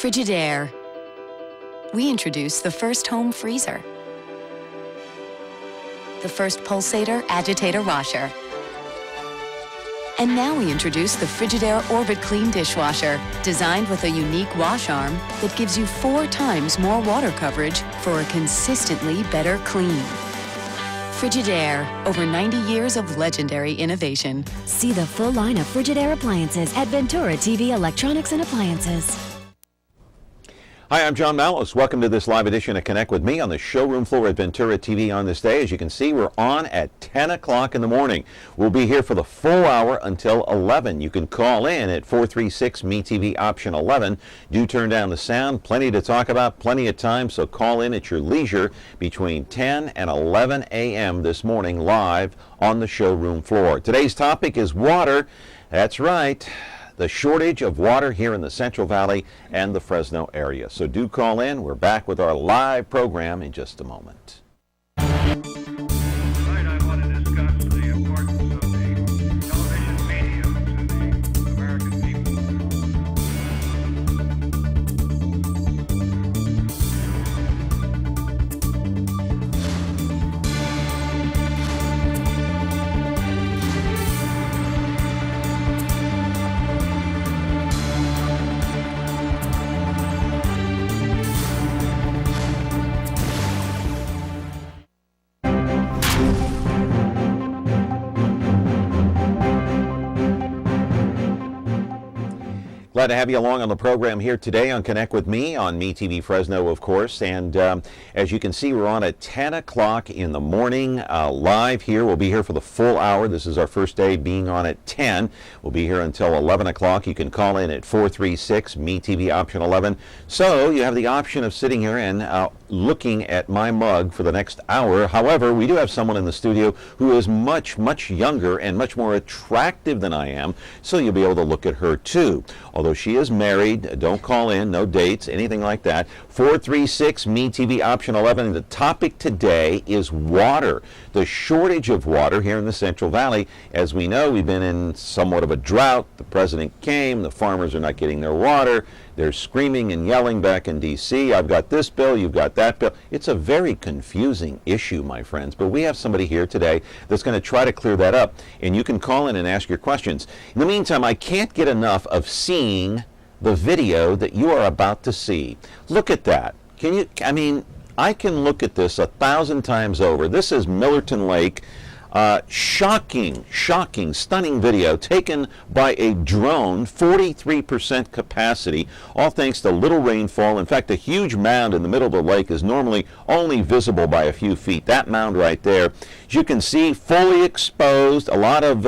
Frigidaire. We introduced the first home freezer, the first pulsator agitator washer, and now we introduce the Frigidaire Orbit Clean dishwasher, designed with a unique wash arm that gives you 4 times more water coverage for a consistently better clean. Frigidaire, over 90 years of legendary innovation. See the full line of Frigidaire appliances at Ventura TV Electronics and Appliances. Hi, I'm John Mallos. Welcome to this live edition of Connect With Me on the showroom floor at Ventura TV on this day. As you can see, we're on at 10 o'clock in the morning. We'll be here for the full hour until 11. You can call in at 436-MeTV option 11. Do turn down the sound. Plenty to talk about, plenty of time, so call in at your leisure between 10 and 11 a.m. this morning live on the showroom floor. Today's topic is water. That's right. The shortage of water here in the Central Valley and the Fresno area. So do call in. We're back with our live program in just a moment. Tonight I want to discuss the importance of the television medium to the American people. Glad to have you along on the program here today on Connect With Me on MeTV Fresno, of course. And as you can see, we're on at 10 o'clock in the morning live here. We'll be here for the full hour. This is our first day being on at 10. We'll be here until 11 o'clock. You can call in at 436-MeTV option 11. So you have the option of sitting here and looking at my mug for the next hour. However, we do have someone in the studio who is much, much younger and much more attractive than I am. So you'll be able to look at her too. Although she is married, don't call in, no dates, anything like that. 436-MeTV option 11. The topic today is water. The shortage of water here in the Central Valley. As we know, we've been in somewhat of a drought. The president came, the farmers are not getting their water. They're screaming and yelling back in D.C., I've got this bill, you've got that bill. It's a very confusing issue, my friends, but we have somebody here today that's going to try to clear that up, and you can call in and ask your questions. In the meantime, I can't get enough of seeing the video that you are about to see. Look at that. Can you, I mean, I can look at this 1,000 times over. This is Millerton Lake. Shocking, stunning video taken by a drone, 43% capacity, all thanks to little rainfall. In fact, a huge mound in the middle of the lake is normally only visible by a few feet. That mound right there, as you can see, fully exposed, a lot of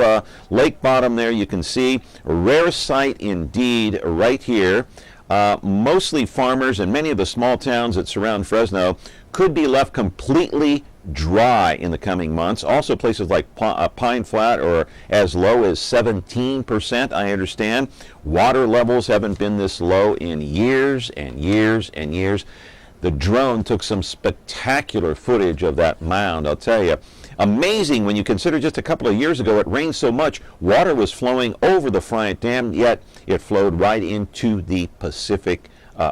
lake bottom there. You can see a rare sight indeed right here. Mostly farmers and many of the small towns that surround Fresno could be left completely dry in the coming months. Also places like Pine Flat or as low as 17%, I understand. Water levels haven't been this low in years and years and years. The drone took some spectacular footage of that mound, I'll tell you. Amazing when you consider just a couple of years ago it rained so much, water was flowing over the Friant Dam, yet it flowed right into the Pacific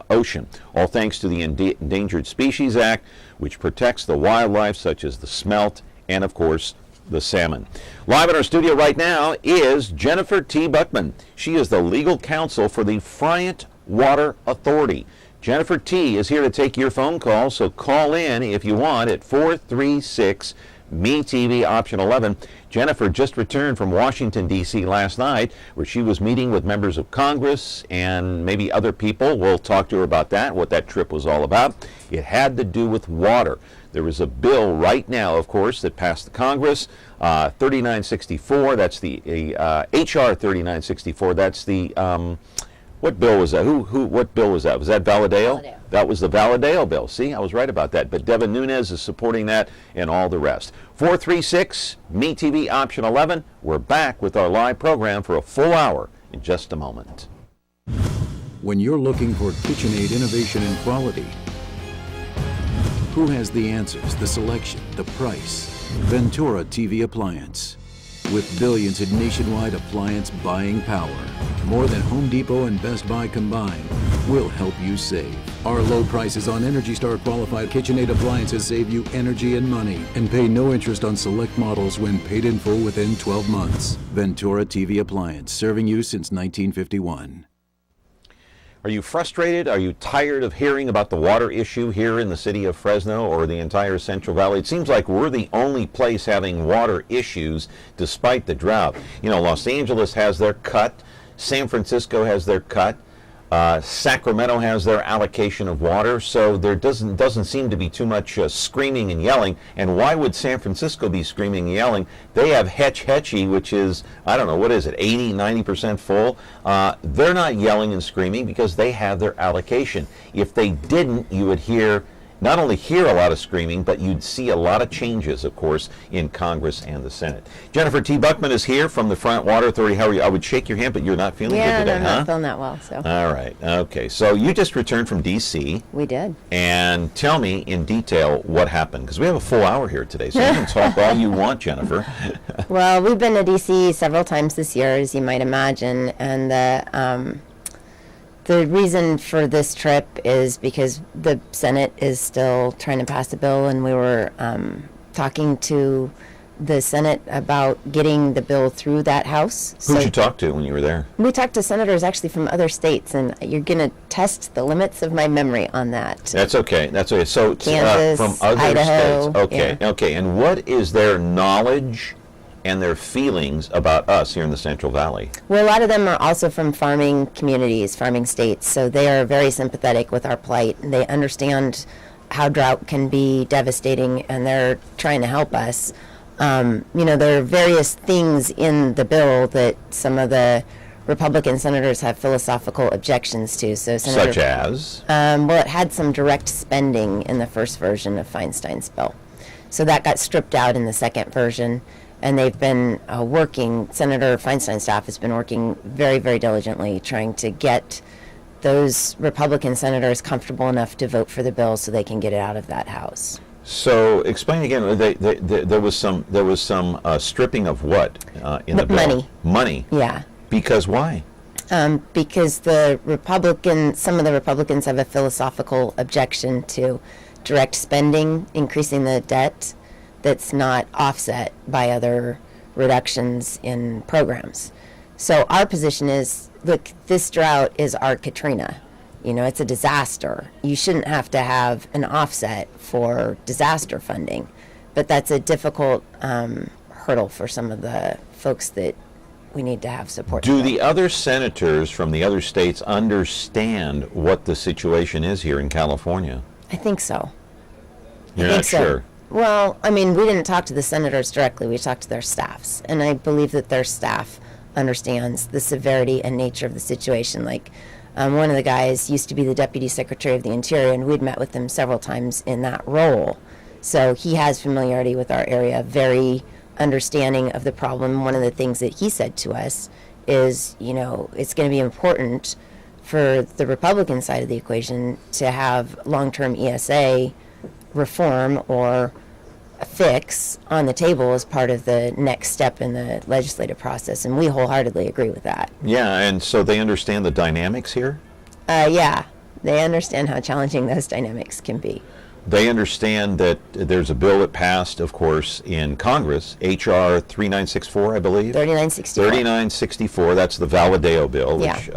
Ocean. All thanks to the Endangered Species Act, which protects the wildlife such as the smelt and, of course, the salmon. Live in our studio right now is Jennifer T. Buckman. She is the legal counsel for the Friant Water Authority. Jennifer T. is here to take your phone call, so call in if you want at 436-MeTV option 11. Jennifer just returned from Washington, D.C. last night, where she was meeting with members of Congress and maybe other people. We'll talk to her about that, what that trip was all about. It had to do with water. There is a bill right now, of course, that passed the Congress, 3964. That's the H.R. 3964. That's the what bill was that? What bill was that? Was that Valadeo? Valadeo. That was the Valadeo bill. See, I was right about that. But Devin Nunes is supporting that and all the rest. 436-MeTV option 11. We're back with our live program for a full hour in just a moment. When you're looking for KitchenAid innovation and quality, who has the answers, the selection, the price? Ventura TV Appliance. With billions in nationwide appliance buying power, more than Home Depot and Best Buy combined, will help you save. Our low prices on Energy Star qualified KitchenAid appliances save you energy and money, and pay no interest on select models when paid in full within 12 months. Ventura TV Appliance, serving you since 1951. Are you frustrated? Are you tired of hearing about the water issue here in the city of Fresno or the entire Central Valley? It seems like we're the only place having water issues despite the drought. You know, Los Angeles has their cut, San Francisco has their cut, Sacramento has their allocation of water, so there doesn't seem to be too much screaming and yelling. And why would San Francisco be screaming and yelling? They have Hetch Hetchy, which is, I don't know, what is it, 80, 90% full? They're not yelling and screaming because they have their allocation. If they didn't, you would not only hear a lot of screaming, but you'd see a lot of changes, of course, in Congress and the Senate. Jennifer T. Buckman is here from the Front Water Authority. How are you? I would shake your hand, but you're not feeling good today, I'm not feeling that well. So. All right. Okay. So you just returned from D.C. We did. And tell me in detail what happened, because we have a full hour here today, so you can talk all you want, Jennifer. Well, we've been to D.C. several times this year, as you might imagine, and the reason for this trip is because the Senate is still trying to pass a bill, and we were talking to the Senate about getting the bill through that House. Who'd you talk to when you were there? We talked to senators actually from other states, and you're going to test the limits of my memory on that. That's okay. That's okay. So Kansas, from other Idaho, states. Okay. yeah. Okay. And what is their knowledge and their feelings about us here in the Central Valley? Well, a lot of them are also from farming communities, farming states, so they are very sympathetic with our plight. They understand how drought can be devastating, and they're trying to help us. You know, there are various things in the bill that some of the Republican senators have philosophical objections to. So, Such as? Well, it had some direct spending in the first version of Feinstein's bill. So that got stripped out in the second version. And they've been working, Senator Feinstein's staff has been working very, very diligently trying to get those Republican senators comfortable enough to vote for the bill so they can get it out of that House. So explain again. There was some stripping of what in the bill? Money. Money. Yeah. Because why? Because some of the Republicans have a philosophical objection to direct spending, increasing the debt that's not offset by other reductions in programs. So our position is, look, this drought is our Katrina. You know, it's a disaster. You shouldn't have to have an offset for disaster funding, but that's a difficult hurdle for some of the folks that we need to have support. Do the other senators from the other states understand what the situation is here in California? I think so. You're not sure? Well, I mean, we didn't talk to the senators directly. We talked to their staffs, and I believe that their staff understands the severity and nature of the situation. Like, one of the guys used to be the Deputy Secretary of the Interior, and we'd met with him several times in that role. So he has familiarity with our area, very understanding of the problem. One of the things that he said to us is, you know, it's going to be important for the Republican side of the equation to have long-term ESA reform or a fix on the table as part of the next step in the legislative process, and we wholeheartedly agree with that. Yeah, and so they understand the dynamics here? Yeah, they understand how challenging those dynamics can be. They understand that there's a bill that passed, of course, in Congress, H.R. 3964, I believe? 3964. 3964, that's the Valadeo bill, which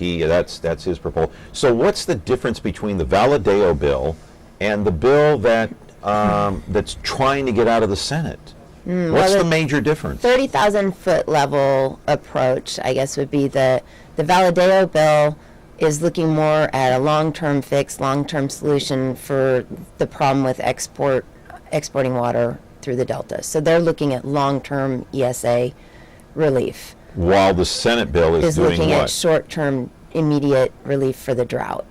Yeah. that's his proposal. So what's the difference between the Valadeo bill and the bill that that's trying to get out of the Senate? What's the major difference? 30,000 foot level approach, I guess, would be the Valadeo bill is looking more at a long-term fix, long-term solution for the problem with exporting water through the Delta. So they're looking at long-term ESA relief. While the Senate bill is doing looking what? at short-term immediate relief for the drought.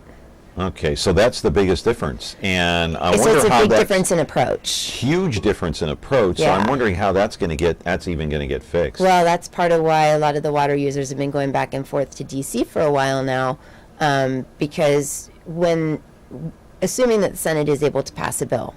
Okay, so that's the biggest difference, and I So wonder it's a how big that's difference in approach. huge difference in approach. So Yeah. I'm wondering how that's even going to get fixed. Well, that's part of why a lot of the water users have been going back and forth to D.C. for a while now, because assuming that the Senate is able to pass a bill,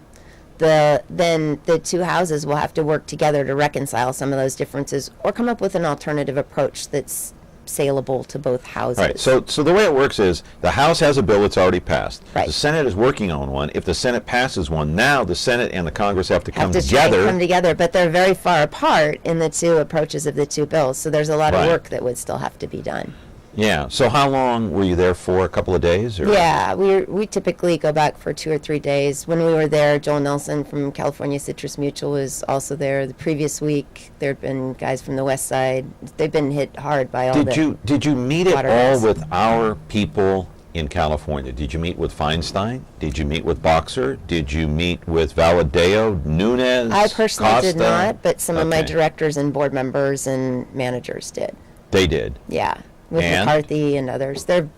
then the two houses will have to work together to reconcile some of those differences or come up with an alternative approach that's saleable to both houses. Right. So the way it works is the House has a bill that's already passed. Right. The Senate is working on one. If the Senate passes one, now the Senate and the Congress have to come Try and together. come together, but they're very far apart in the two approaches of the two bills. So there's a lot of Right. work that would still have to be done. Yeah. So how long were you there for? A couple of days? Or? Yeah, we typically go back for 2 or 3 days. When we were there, Joel Nelson from California Citrus Mutual was also there. The previous week, there had been guys from the West Side. They've been hit hard by all Did you meet at water all loss. with our people in California? Did you meet with Feinstein? Did you meet with Boxer? Did you meet with Valadeo, Nunez, I personally did Costa? not, but some of my Okay. directors and board members and managers did. They did. Yeah, with And? McCarthy and others. They're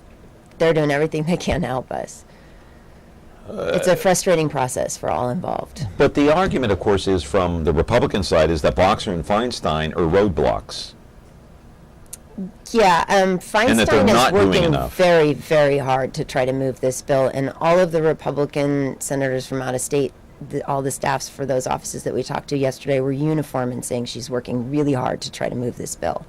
doing everything they can to help us. It's a frustrating process for all involved. But the argument, of course, is from the Republican side is that Boxer and Feinstein are roadblocks. Yeah, that they're Feinstein not is doing working enough. very, very hard to try to move this bill, and all of the Republican senators from out of state, all the staffs for those offices that we talked to yesterday were uniform in saying she's working really hard to try to move this bill.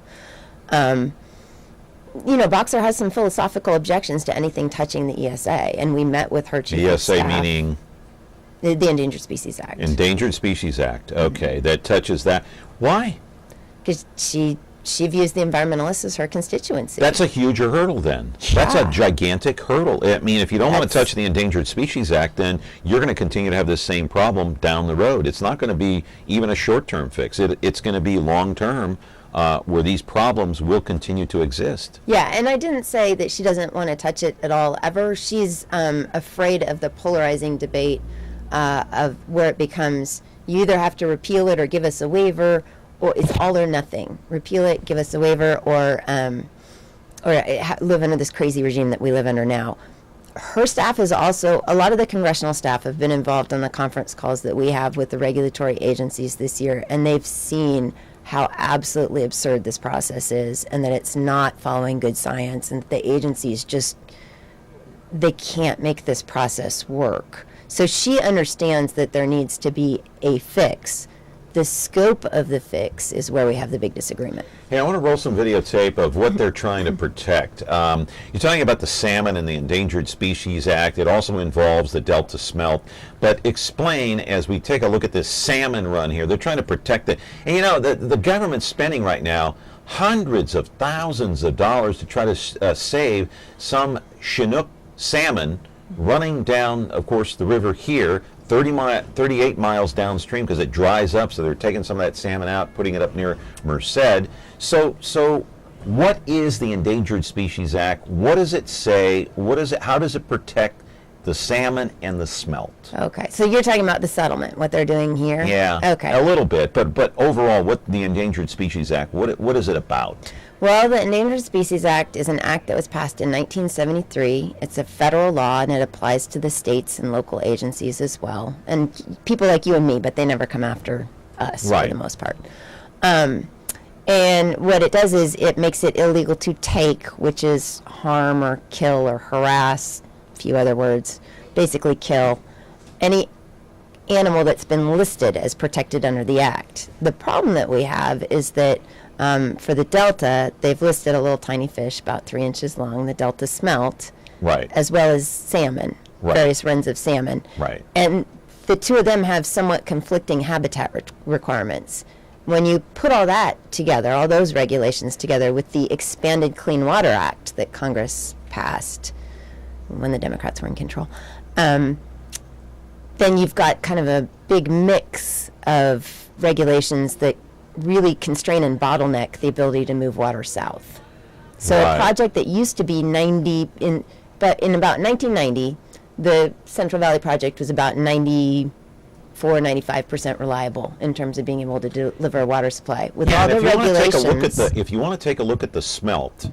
Boxer has some philosophical objections to anything touching the ESA, and we met with her chief of ESA staff. meaning The Endangered Species Act. Endangered Species Act. Okay, that touches that. Why? Because she views the environmentalists as her constituency. That's a huge hurdle then. That's a Yeah. gigantic hurdle. I mean, if you don't want to That's- touch the Endangered Species Act, then you're going to continue to have this same problem down the road. It's not going to be even a short-term fix. It's going to be long-term where these problems will continue to exist. Yeah, and I didn't say that she doesn't want to touch it at all ever. She's afraid of the polarizing debate of where it becomes you either have to repeal it or give us a waiver, or it's all or nothing. Repeal it, give us a waiver, or live under this crazy regime that we live under now. Her staff is also, a lot of the congressional staff have been involved on the conference calls that we have with the regulatory agencies this year, and they've seen how absolutely absurd this process is and that it's not following good science and that the agencies just, they can't make this process work. So she understands that there needs to be a fix. The scope of the fix is where we have the big disagreement. Hey, I want to roll some videotape of what they're trying to protect. You're talking about the salmon and the Endangered Species Act. It also involves the Delta smelt. But explain, as we take a look at this salmon run here, they're trying to protect it. And the government's spending right now hundreds of thousands of dollars to try to save some Chinook salmon running down, of course, the river here, 38 miles downstream because it dries up, so they're taking some of that salmon out, putting it up near Merced. So what is the Endangered Species Act? What does it say? How does it protect the salmon and the smelt? Okay, so you're talking about the settlement, what they're doing here? Yeah, Okay. a little bit, but overall, what the Endangered Species Act, what is it about? Well, the Endangered Species Act is an act that was passed in 1973. It's a federal law, and it applies to the states and local agencies as well. And people like you and me, but they never come after us Right. for the most part. And what it does is it makes it illegal to take, which is harm or kill or harass, a few other words, basically kill, any animal that's been listed as protected under the act. The problem that we have is that for the Delta, they've listed a little tiny fish about 3 inches long, the Delta smelt, Right. as well as salmon, Right. various runs of salmon. Right. And the two of them have somewhat conflicting habitat requirements. When you put all that together, all those regulations together with the expanded Clean Water Act that Congress passed when the Democrats were in control, then you've got kind of a big mix of regulations that really constrain and bottleneck the ability to move water south. So Right. a project that used to be but in about 1990, the Central Valley Project was about 95% reliable in terms of being able to deliver a water supply. With all And the if you want to regulations, take a look at if you want to take a look at the smelt,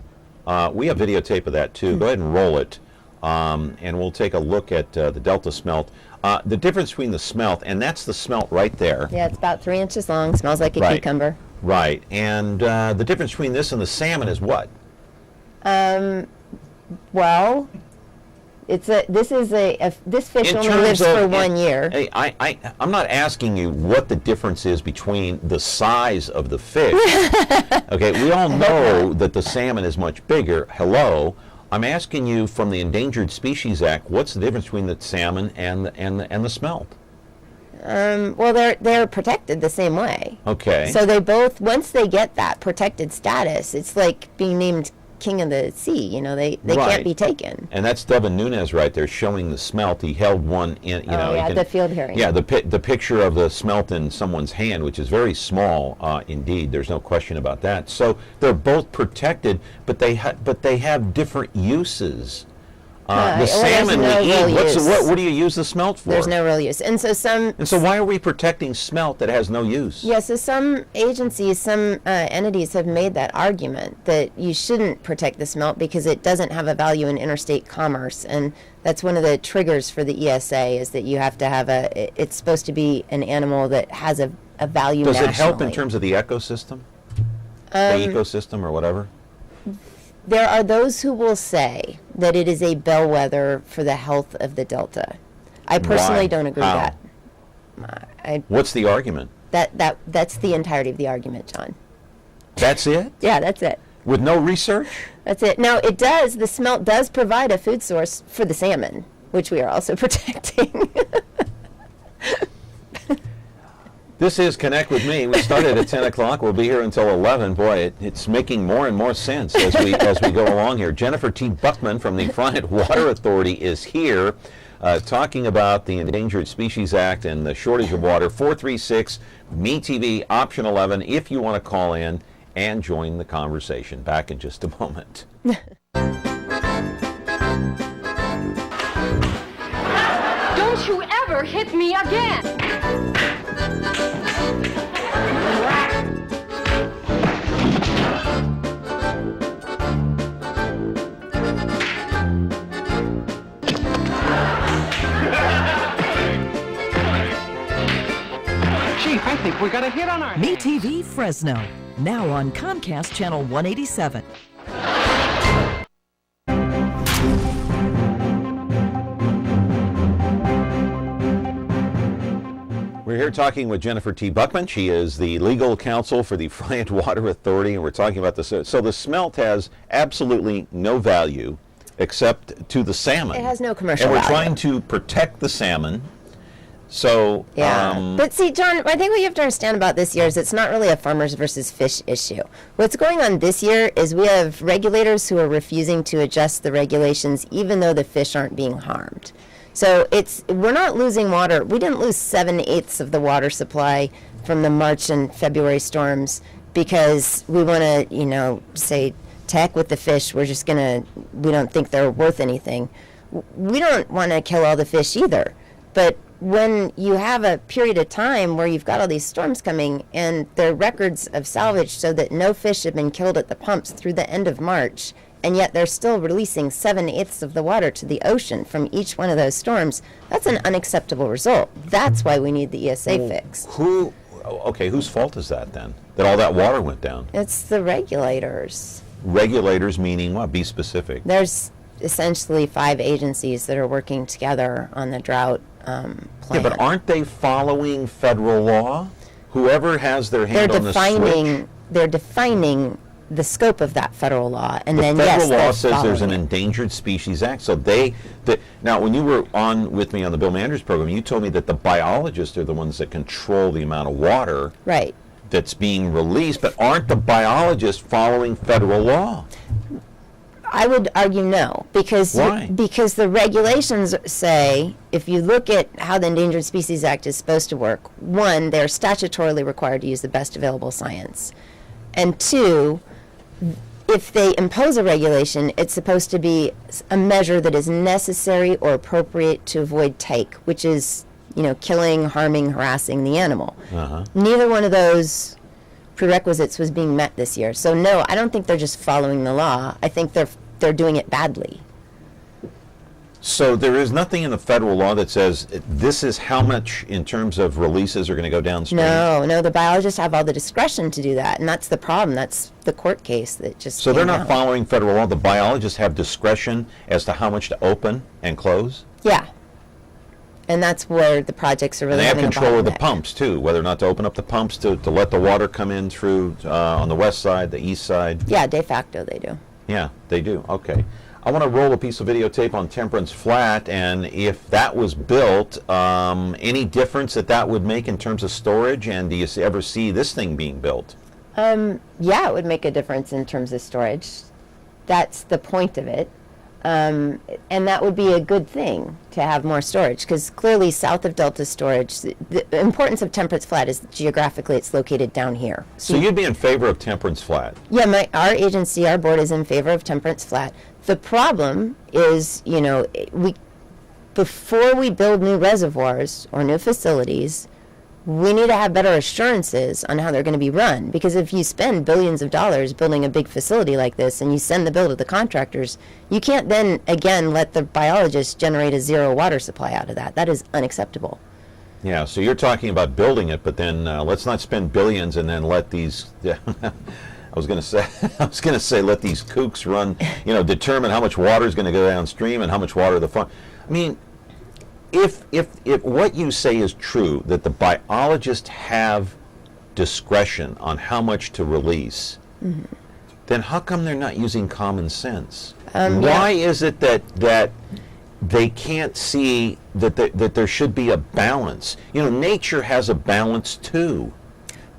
we have videotape of that too. Go ahead and roll it, and we'll take a look at the Delta smelt. The difference between the smelt, and that's the smelt right there. yeah, it's about 3 inches long, smells like a Right. cucumber. Right, and the difference between this and the salmon is what? Well, This fish In only terms lives of- for 1 year. Hey, I'm not asking you what the difference is between the size of the fish. Okay, we all know that the salmon is much bigger. Hello. I'm asking you from the Endangered Species Act, what's the difference between the salmon and the smelt? Well, they're protected the same way. Okay. So they both, once they get that protected status, it's like being named king of the sea. You know, they Right. can't be taken. And that's Devin Nunes right there showing the smelt. He held one in, you know. Yeah, you the field hearing. Yeah, the picture of the smelt in someone's hand, which is very small indeed. There's no question about that. So they're both protected, but they have different uses. The well, there's salmon no we real eat. use. What do you use the smelt for? There's no real use. And so why are we protecting smelt that has no use? Yeah, so some agencies, some entities have made that argument that you shouldn't protect the smelt because it doesn't have a value in interstate commerce. And that's one of the triggers for the ESA is that you have to have it's supposed to be an animal that has a value Does nationally. it help in terms of the ecosystem? The ecosystem or whatever? There are those who will say that it is a bellwether for the health of the Delta. I personally Why? don't agree How? with that. What's the argument? That's the entirety of the argument, John. That's it? Yeah, that's it. With no research? That's it. Now, the smelt does provide a food source for the salmon, which we are also protecting. This is Connect with Me. We started at 10 o'clock. We'll be here until 11. Boy, it's making more and more sense as we go along here. Jennifer T. Buckman from the Friant Water Authority is here talking about the Endangered Species Act and the shortage of water. 436 MeTV, option 11, if you want to call in and join the conversation. Back in just a moment. Don't you ever hit me again! Chief, I think we got a hit on our hands. MeTV Fresno, now on Comcast Channel 187. We're here talking with Jennifer T. Buckman. She is the legal counsel for the Friant Water Authority, and we're talking about this. So the smelt has absolutely no value except to the salmon. It has no commercial And we're value. trying to protect the salmon. So, Yeah, but see, John, I think what you have to understand about this year is it's not really a farmers versus fish issue. What's going on this year is we have regulators who are refusing to adjust the regulations even though the fish aren't being harmed. So we're not losing water. We didn't lose 7/8 of the water supply from the March and February storms because we want to, say, to heck with the fish. We don't think they're worth anything. We don't want to kill all the fish either. But when you have a period of time where you've got all these storms coming and there are records of salvage so that no fish have been killed at the pumps through the end of March, and yet they're still releasing 7/8 of the water to the ocean from each one of those storms, that's an unacceptable result. That's why we need the ESA fix. whose fault is that then? That all that water went down? It's the regulators. Regulators meaning what? Be specific. There's essentially 5 agencies that are working together on the drought plan. Yeah, but aren't they following federal law? Whoever has their hand on the switch. They're defining the scope of that federal law, and The then federal law they're says there's an following it. Endangered Species Act. So now when you were on with me on the Bill Manders program, you told me that the biologists are the ones that control the amount of water Right. that's being released, but aren't the biologists following federal law? I would argue no, because Why? because the regulations say, if you look at how the Endangered Species Act is supposed to work, 1, they're statutorily required to use the best available science, and 2, if they impose a regulation, it's supposed to be a measure that is necessary or appropriate to avoid take, which is, killing, harming, harassing the animal. Neither one of those prerequisites was being met this year. So no, I don't think they're just following the law. I think they're doing it badly. So there is nothing in the federal law that says this is how much in terms of releases are going to go downstream? No, the biologists have all the discretion to do that, and that's the problem. That's the court case that just So they're came not out. following federal law. The biologists have discretion as to how much to open and close? Yeah. And that's where the projects are And really they have having a control of the bottleneck. pumps too, whether or not to open up the pumps to let the water come in through on the west side, the east side. Yeah, de facto they do. Yeah, they do. Okay. I want to roll a piece of videotape on Temperance Flat, and if that was built, any difference that would make in terms of storage, and do you ever see this thing being built? Yeah, it would make a difference in terms of storage. That's the point of it. And that would be a good thing to have more storage, because clearly south of Delta storage, the importance of Temperance Flat is geographically it's located down here. So you'd be in favor of Temperance Flat? Yeah, our agency, our board is in favor of Temperance Flat. The problem is, before we build new reservoirs or new facilities, we need to have better assurances on how they're going to be run. Because if you spend billions of dollars building a big facility like this and you send the bill to the contractors, you can't then, again, let the biologists generate a zero water supply out of that. That is unacceptable. Yeah, so you're talking about building it, but then let's not spend billions and then let these... I was going to say, let these kooks run, determine how much water is going to go downstream and how much water the farm. I mean, if what you say is true, that the biologists have discretion on how much to release, then how come they're not using common sense? Why is it that they can't see that there should be a balance? Nature has a balance too.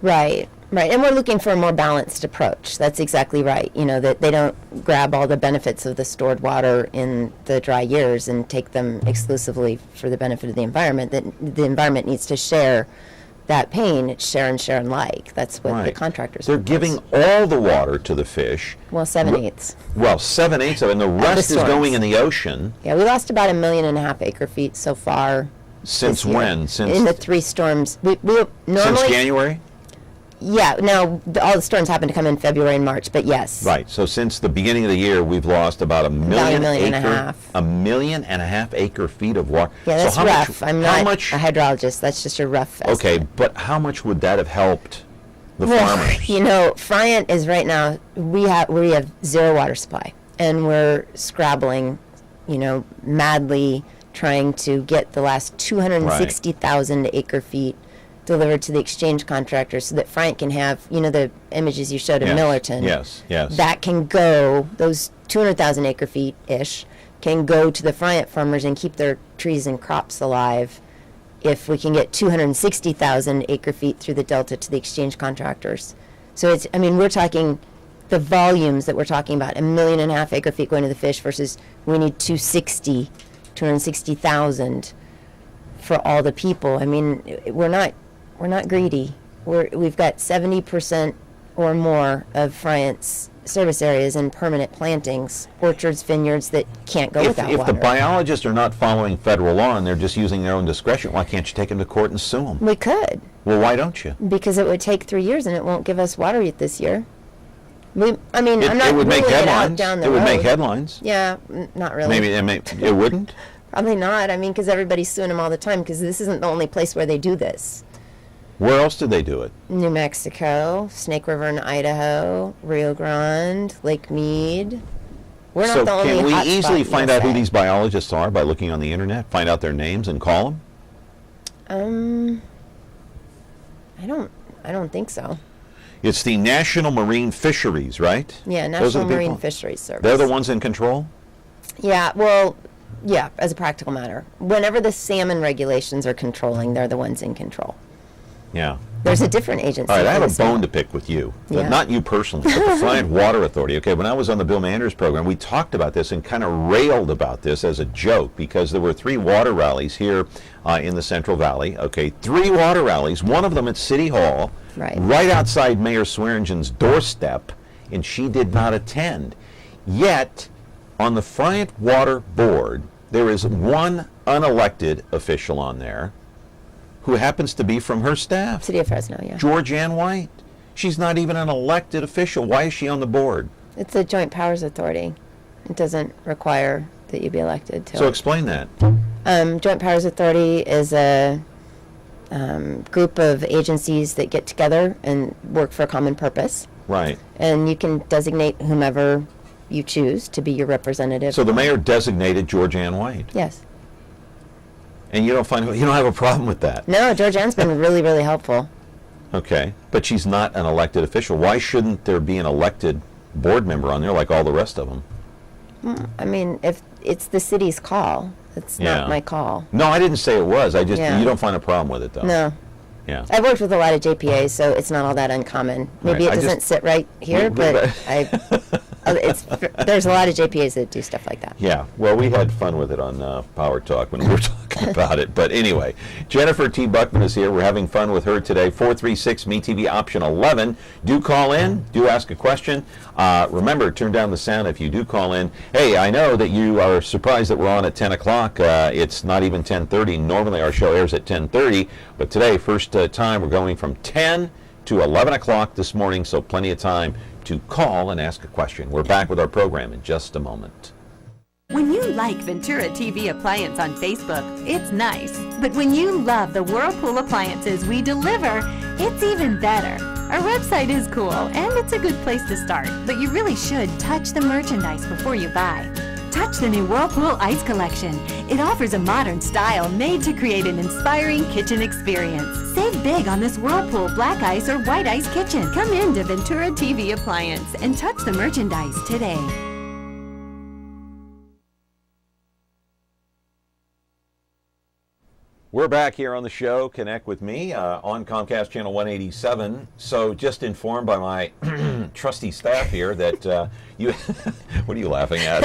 Right. And we're looking for a more balanced approach. That's exactly right. That they don't grab all the benefits of the stored water in the dry years and take them exclusively for the benefit of the environment. That the environment needs to share that pain. It's share and like. That's what the contractors They're propose. giving all the water to the fish. Well, 7/8. Well, 7/8 of it, and the rest is storms. going in the ocean. Yeah, we lost about 1.5 million acre-feet so far. Since this year. when? In the 3 storms. We normally, Since January? Yeah, now all the storms happen to come in February and March, but yes. Right. So since the beginning of the year, we've lost about 1 million, About 1.5 million. 1.5 million acre feet of water. Yeah, that's so rough. I'm how not much, a hydrologist. That's just a rough estimate. Okay, but how much would that have helped the farmers? Friant is right now, we have zero water supply, and we're scrabbling, madly trying to get the last 260,000 acre feet delivered to the exchange contractors so that Friant can have, the images you showed of Millerton. Yes. That can go, those 200,000 acre feet-ish, can go to the Friant farmers and keep their trees and crops alive if we can get 260,000 acre feet through the Delta to the exchange contractors. So we're talking the volumes that we're talking about, 1.5 million acre feet going to the fish versus we need 260,000 for all the people. We're not greedy. We've got 70% or more of Friant's service areas in permanent plantings, orchards, vineyards that can't go without if water. the biologists are not following federal law and they're just using their own discretion, why can't you take them to court and sue them? We could. Well, why don't you? Because it would take 3 years and it won't give us water yet this year. I'm not it would make ruling it out headlines. down the It would road. make headlines. Yeah, not really. Maybe it wouldn't. Probably not. Because everybody's suing them all the time because this isn't the only place where they do this. Where else do they do it? New Mexico, Snake River in Idaho, Rio Grande, Lake Mead. We're not So the only can we hotspot easily in find out who USA. these biologists are by looking on the internet, find out their names and call them? I don't think so. It's the National Marine Fisheries, right? Yeah, Those are National the Marine people? Fisheries Service. They're the ones in control? Yeah, well, yeah, as a practical matter. Whenever the salmon regulations are controlling, they're the ones in control. Yeah. There's a different agency. All right, I for have the a bone salmon. to pick with you. Yeah. Not you personally, but the Friant Water Authority. Okay, when I was on the Bill Manders program, we talked about this and kind of railed about this as a joke because there were 3 water rallies here in the Central Valley. Okay, 3 water rallies, one of them at City Hall, right outside Mayor Swearingen's doorstep, and she did not attend. Yet, on the Friant Water Board, there is one unelected official on there who happens to be from her staff. City of Fresno, yeah. George Ann White. She's not even an elected official. Why is she on the board? It's a joint powers authority. It doesn't require that you'd be elected to So it. explain that. Joint Powers Authority is a group of agencies that get together and work for a common purpose. Right. And you can designate whomever you choose to be your representative. So the mayor designated Georgianne White. Yes. And you don't have a problem with that. No, Georgianne's been really, really helpful. Okay. But she's not an elected official. Why shouldn't there be an elected board member on there like all the rest of them? I mean, if it's the city's call, it's not my call. No, I didn't say it was. I just, Yeah. you don't find a problem with it, though. No. Yeah. I've worked with a lot of JPAs, so it's not all that uncommon. Maybe Right. it doesn't sit right here, but there's a lot of JPAs that do stuff like that. Yeah, well, we had fun with it on Power Talk when we were talking about it. But anyway, Jennifer T. Buckman is here. We're having fun with her today. 436 MeTV option 11. Do call in. Do ask a question. Remember, turn down the sound if you do call in. Hey, I know that you are surprised that we're on at 10 o'clock. It's not even 10:30. Normally our show airs at 10:30. But today, first time, we're going from 10 to 11 o'clock this morning, so plenty of time to call and ask a question. We're back with our program in just a moment. When you like Ventura TV Appliance on Facebook, it's nice. But when you love the Whirlpool appliances we deliver, it's even better. Our website is cool, and it's a good place to start. But you really should touch the merchandise before you buy. Touch the new Whirlpool Ice Collection. It offers a modern style made to create an inspiring kitchen experience. Save big on this Whirlpool Black Ice or White Ice kitchen. Come in to Ventura TV Appliance and touch the merchandise today. We're back here on the show, Connect with Me, on Comcast Channel 187. So just informed by my trusty staff here that you, what are you laughing at?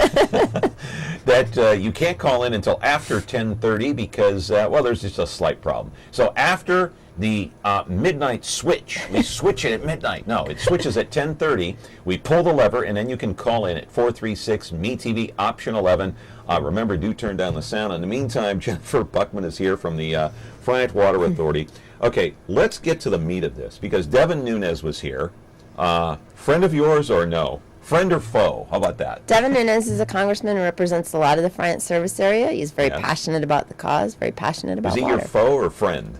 That you can't call in until after 10:30 because, well, there's just a slight problem. So after the midnight switch, we switch it at midnight. No, it switches at 10:30. We pull the lever, and then you can call in at 436 MeTV option 11. Remember, do turn down the sound. In the meantime, Jennifer Buckman is here from the Friant Water Authority. Okay, let's get to the meat of this, because Devin Nunes was here. Friend of yours or no? Friend or foe? How about that? Devin Nunes is a congressman who represents a lot of the Friant service area. He's very passionate about the cause, very passionate about water. Is he water. your foe or friend?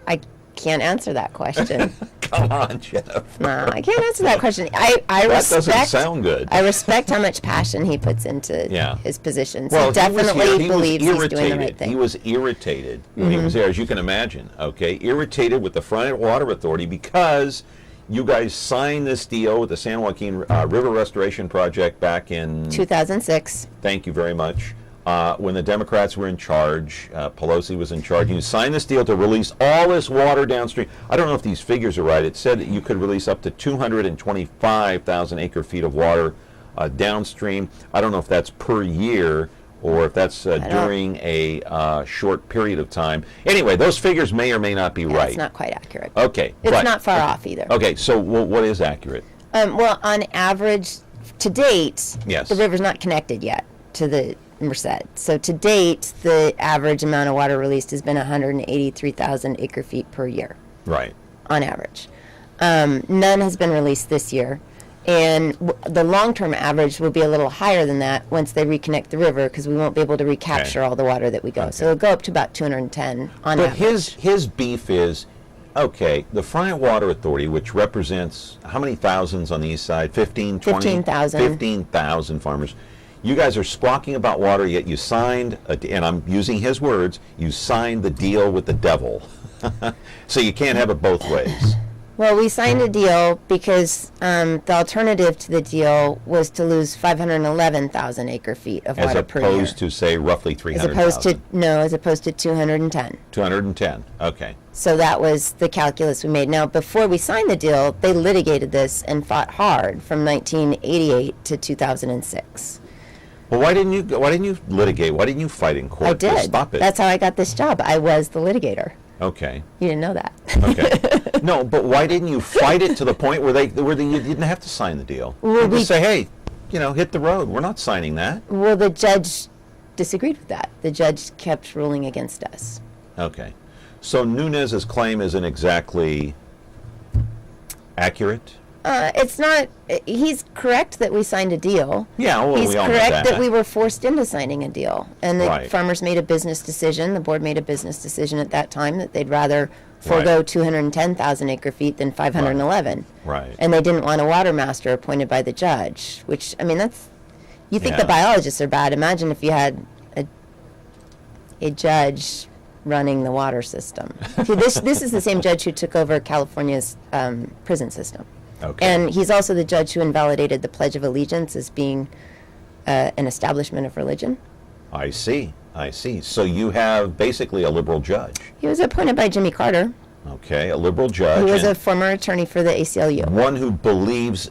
I can't answer that question. Come on, Jennifer. No, I can't answer that question. I that respect. doesn't sound good. I respect how much passion he puts into his position. So Well, definitely he believes was he's doing the right thing. He was irritated when he was there, as you can imagine. Okay, irritated with the Friant Water Authority because you guys signed this deal with the San Joaquin River Restoration Project back in 2006. Thank you very much. When the Democrats were in charge, Pelosi was in charge. You signed this deal to release all this water downstream. I don't know if these figures are right. It said that you could release up to 225,000 acre feet of water downstream. I don't know if that's per year or if that's during a short period of time. Anyway, those figures may or may not be right. It's not quite accurate. Okay. It's not far off either. Okay, so what is accurate? Well, on average, to date, Yes. the river's not connected yet to the Merced. So to date, the average amount of water released has been 183,000 acre feet per year. Right. On average. None has been released this year. And the long-term average will be a little higher than that once they reconnect the river, because we won't be able to recapture all the water that we go. So it'll go up to about 210 on average. But his beef is, okay, the Friant Water Authority, which represents how many thousands on the east side? 15, 20? 15,000. 15,000 farmers. You guys are squawking about water, yet you signed, and I'm using his words, you signed the deal with the devil. So you can't have it both ways. Well, we signed a deal because the alternative to the deal was to lose 511,000 acre feet of water per year. As opposed to, say, roughly 300,000. As opposed to 210. 210, okay. So that was the calculus we made. Now, before we signed the deal, they litigated this and fought hard from 1988 to 2006. Well, why didn't you litigate? Why didn't you fight in court I did. to stop it? That's how I got this job. I was the litigator. Okay. You didn't know that. Okay. No, but why didn't you fight it to the point where you didn't have to sign the deal? Well, You just say, hey, hit the road. We're not signing that. Well, the judge disagreed with that. The judge kept ruling against us. Okay. So Nunes' claim isn't exactly accurate? It's not. He's correct that we signed a deal. Yeah, well, he's we all know correct that. we were forced into signing a deal, and the Right. farmers made a business decision. The board made a business decision at that time that they'd rather forego 210,000 acre feet than 511. Right. And they didn't want a water master appointed by the judge. Which, I mean, that's. You think Yeah. the biologists are bad? Imagine if you had a judge running the water system. See, this is the same judge who took over California's prison system. Okay. And he's also the judge who invalidated the Pledge of Allegiance as being an establishment of religion. I see. So you have basically a liberal judge. He was appointed by Jimmy Carter, Okay, a liberal judge. who was and a former attorney for the ACLU. one who believes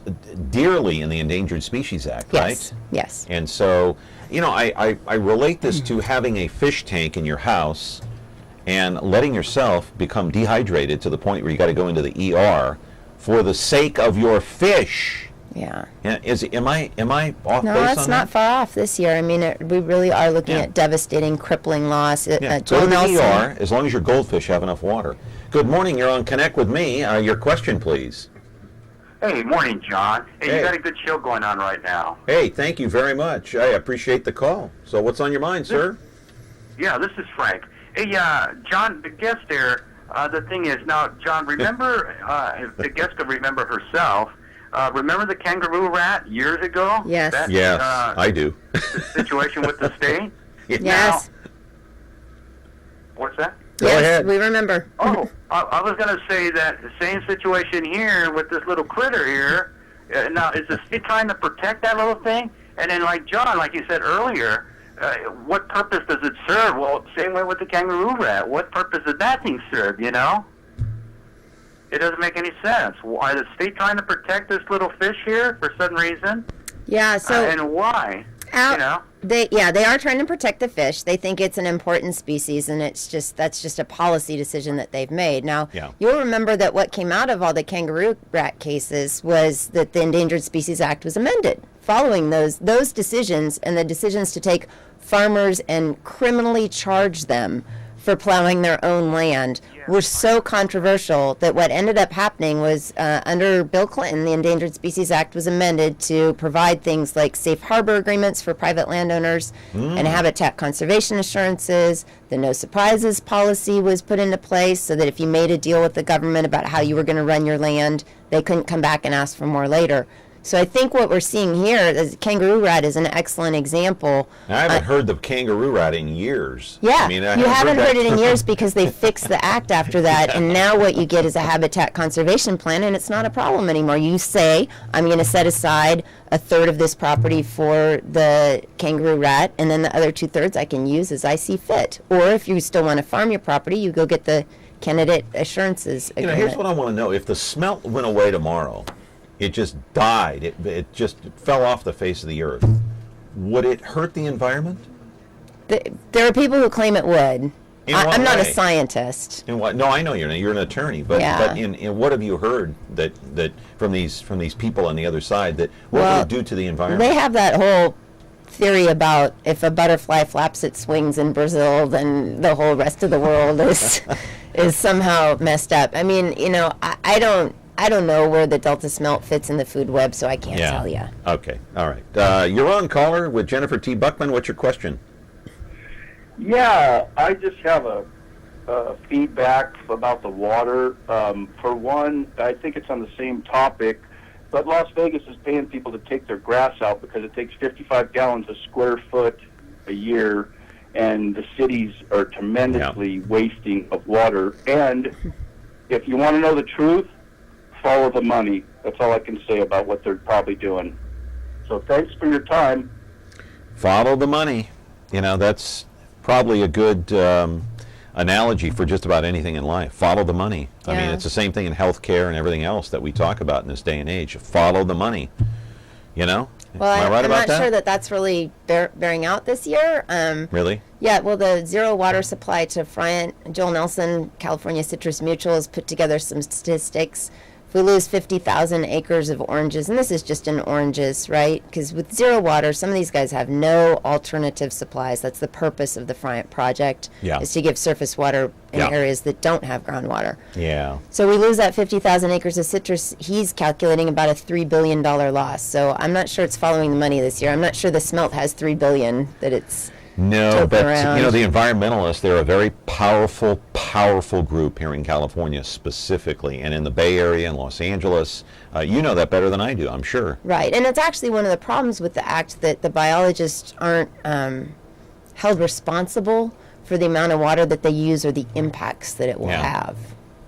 dearly in the Endangered Species Act, right? Yes. And so, I relate this to having a fish tank in your house and letting yourself become dehydrated to the point where you got to go into the ER for the sake of your fish. Yeah. Am I off No, base that's on not that? far off this year. I mean, we really are looking Yeah. at devastating, crippling loss. Yeah. Go Joel to the Nelson. ER as long as your goldfish have enough water. Good morning. You're on Connect with Me. Your question, please. Hey, morning, John. Hey, Hey. you got a good show going on right now. Hey, thank you very much. I appreciate the call. So what's on your mind, sir? Yeah, this is Frank. Hey, John, the guest there, the thing is, now, John, remember, the guest could remember herself, remember the kangaroo rat years ago? Yes. That, Yes, I do. the situation with the state? Yes. Now, what's that? Go Yes, ahead. we remember. Oh, I was going to say that the same situation here with this little critter here. Now, is the state trying to protect that little thing? And then, like John, like you said earlier, what purpose does it serve? Well, same way with the kangaroo rat. What purpose does that thing serve, you know? It doesn't make any sense. Why is the state trying to protect this little fish here for some reason? Yeah, so and why? You know? They are trying to protect the fish. They think it's an important species, and that's just a policy decision that they've made. Now, you'll remember that what came out of all the kangaroo rat cases was that the Endangered Species Act was amended following those decisions, and the decisions to take farmers and criminally charge them for plowing their own land were so controversial that what ended up happening was under Bill Clinton, the Endangered Species Act was amended to provide things like safe harbor agreements for private landowners and habitat conservation assurances. The no surprises policy was put into place so that if you made a deal with the government about how you were going to run your land, they couldn't come back and ask for more later. So I think what we're seeing here is kangaroo rat is an excellent example. I haven't heard the kangaroo rat in years. Yeah, I mean, you haven't heard it in years because they fixed the act after that, and now what you get is a habitat conservation plan, and it's not a problem anymore. You say, I'm going to set aside a third of this property for the kangaroo rat, and then the other 2/3 I can use as I see fit. Or if you still want to farm your property, you go get the candidate assurances agreement. Here's what I want to know. If the smelt went away tomorrow, it just died, it just fell off the face of the earth, would it hurt the environment? There are people who claim it would. I'm not a way? scientist. In what? No, I know you're an attorney, but in what have you heard that from these people on the other side that what would it do to the environment? They have that whole theory about if a butterfly flaps its wings in Brazil, then the whole rest of the world is somehow messed up. I mean, I don't know where the Delta smelt fits in the food web, so I can't tell you. Okay, all right. You're on, caller, with Jennifer T. Buckman. What's your question? Yeah, I just have a feedback about the water. For one, I think it's on the same topic, but Las Vegas is paying people to take their grass out because it takes 55 gallons a square foot a year, and the cities are tremendously wasting of water. And if you want to know the truth, follow the money. That's all I can say about what they're probably doing. So thanks for your time. Follow the money. That's probably a good analogy for just about anything in life. Follow the money. I mean, it's the same thing in healthcare and everything else that we talk about in this day and age. Follow the money. Well, Am I right I'm about not sure that that's really bearing out this year. Really? Yeah, well, the zero water supply to Friant, Joel Nelson, California Citrus Mutual has put together some statistics if we lose 50,000 acres of oranges, and this is just in oranges, right? Because with zero water, some of these guys have no alternative supplies. That's the purpose of the Friant project, is to give surface water in areas that don't have groundwater. Yeah. So we lose that 50,000 acres of citrus. He's calculating about a $3 billion loss. So I'm not sure it's following the money this year. I'm not sure the smelt has $3 billion that it's No, but around. you know, the environmentalists, they're a very powerful group here in California specifically, and in the Bay Area and Los Angeles. You know that better than I do, I'm sure. Right, and it's actually one of the problems with the act that the biologists aren't held responsible for the amount of water that they use or the impacts that it will have.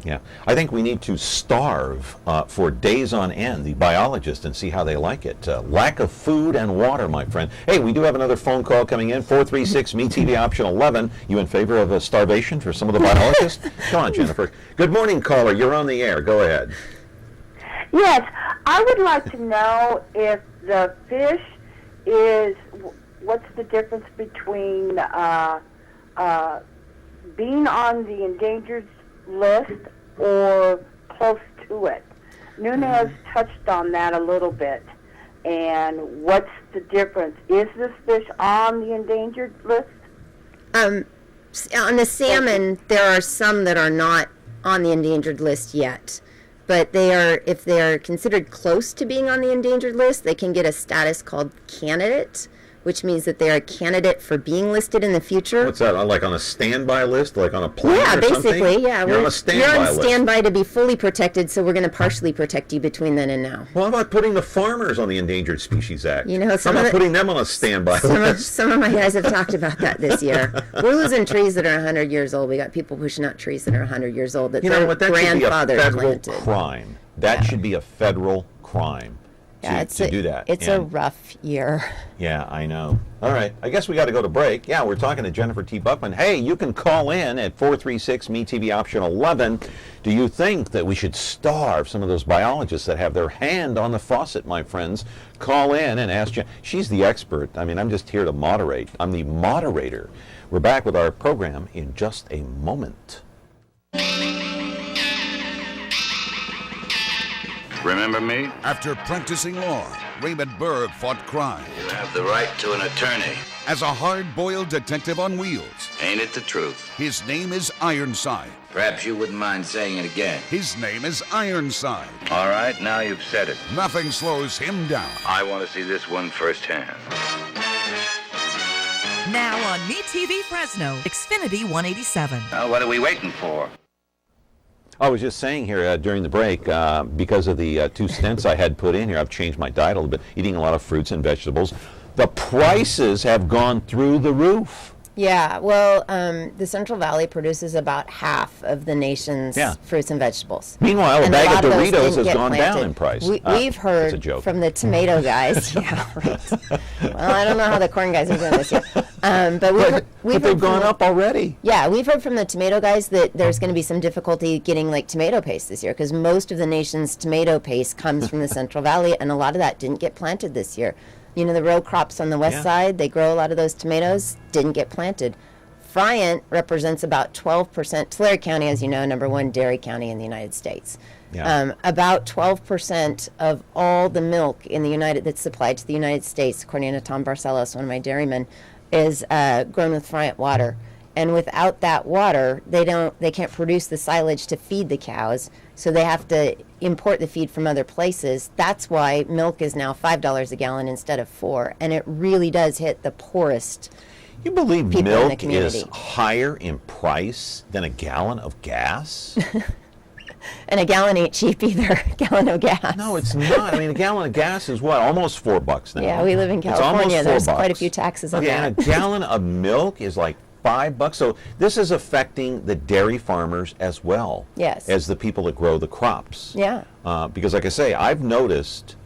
Yeah, I think we need to starve for days on end, the biologists, and see how they like it. Lack of food and water, my friend. Hey, we do have another phone call coming in, 436-MeTV option 11. You in favor of starvation for some of the biologists? Come on, Jennifer. Good morning, caller. You're on the air. Go ahead. Yes, I would like to know if the fish is, what's the difference between being on the endangered list or close to it. Nunez touched on that a little bit. And what's the difference? Is this fish on the endangered list? On the salmon, there are some that are not on the endangered list yet. But they are, if they are considered close to being on the endangered list, they can get a status called candidate, which means that they are a candidate for being listed in the future. What's that, like on a standby list, like on a plane or basically, something? yeah. You're on a standby You're on list. standby to be fully protected, so we're going to partially protect you between then and now. Well, how about putting the farmers on the Endangered Species Act? You know, how about putting them on a standby list? Some of my guys have talked about that this year. We're losing trees that are 100 years old. We got people pushing out trees that are 100 years old that their grandfathers That should be a federal planted. crime. That should be a federal crime. To do that. It's a rough year. Yeah, I know. All right, I guess we got to go to break. Yeah, we're talking to Jennifer T. Buckman. Hey, you can call in at 436-MeTV option 11. Do you think that we should starve some of those biologists that have their hand on the faucet, my friends? Call in and ask Jen. She's the expert. I mean, I'm just here to moderate. I'm the moderator. We're back with our program in just a moment. Remember me? After practicing law, Raymond Berg fought crime. You have the right to an attorney. As a hard-boiled detective on wheels. Ain't it the truth? His name is Ironside. Perhaps you wouldn't mind saying it again. His name is Ironside. All right, now you've said it. Nothing slows him down. I want to see this one firsthand. Now on MeTV Fresno, Xfinity 187. Now, what are we waiting for? I was just saying here during the break, because of the 2 stents I had put in here, I've changed my diet a little bit, eating a lot of fruits and vegetables. The prices have gone through the roof. Yeah, well, the Central Valley produces about half of the nation's fruits and vegetables. Meanwhile, a And bag of lot those Doritos didn't has get gone planted. down in price. We've heard from the tomato guys. Yeah, right. Well, I don't know how the corn guys are doing this year. But they've gone up already. Yeah, we've heard from the tomato guys that there's going to be some difficulty getting like tomato paste this year because most of the nation's tomato paste comes from the Central Valley, and a lot of that didn't get planted this year. You know, the row crops on the west side, they grow a lot of those tomatoes, didn't get planted. Friant represents about 12%. Tulare County, as you know, #1 dairy county in the United States. About 12% of all the milk in the that's supplied to the United States, according to Tom Barcelos, one of my dairymen, is grown with Friant water. And without that water, they can't produce the silage to feed the cows, so they have to import the feed from other places. That's why milk is now $5 a gallon instead of $4, and it really does hit the poorest. You believe people in the milk community. is higher in price than a gallon of gas? And a gallon ain't cheap either, a gallon of gas. No, it's not. I mean, a gallon of gas is what? Almost $4 now. Yeah, we live in California. There's quite a few taxes on that. And a gallon of milk is like $5. So this is affecting the dairy farmers as well. Yes. As the people that grow the crops. Yeah. Because like I say, I've noticed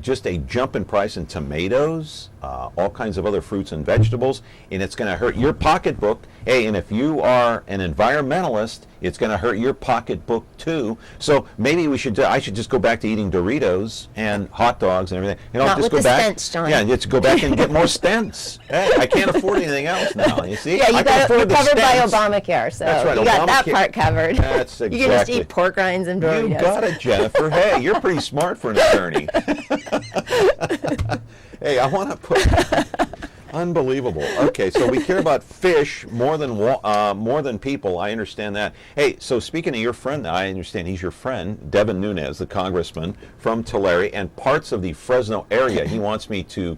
just a jump in price in tomatoes, all kinds of other fruits and vegetables, and it's going to hurt your pocketbook, Hey, and if you are an environmentalist, it's going to hurt your pocketbook too. So maybe I should just go back to eating Doritos and hot dogs and everything. You know, Not just with go the back. stents, John. Yeah, just go back and get more stents. Hey, I can't afford anything else now. You see? Yeah, I can afford you're the covered by stents. Obamacare, so That's right, you got that Obamacare. part covered. That's exactly. You can just eat pork rinds and Doritos. You got it, Jennifer. Hey, you're pretty smart for an attorney. Hey, I want to put... Unbelievable. Okay, so we care about fish more than people. I understand that. Hey, so speaking of your friend, I understand he's your friend, Devin Nunes, the congressman from Tulare and parts of the Fresno area. He wants me to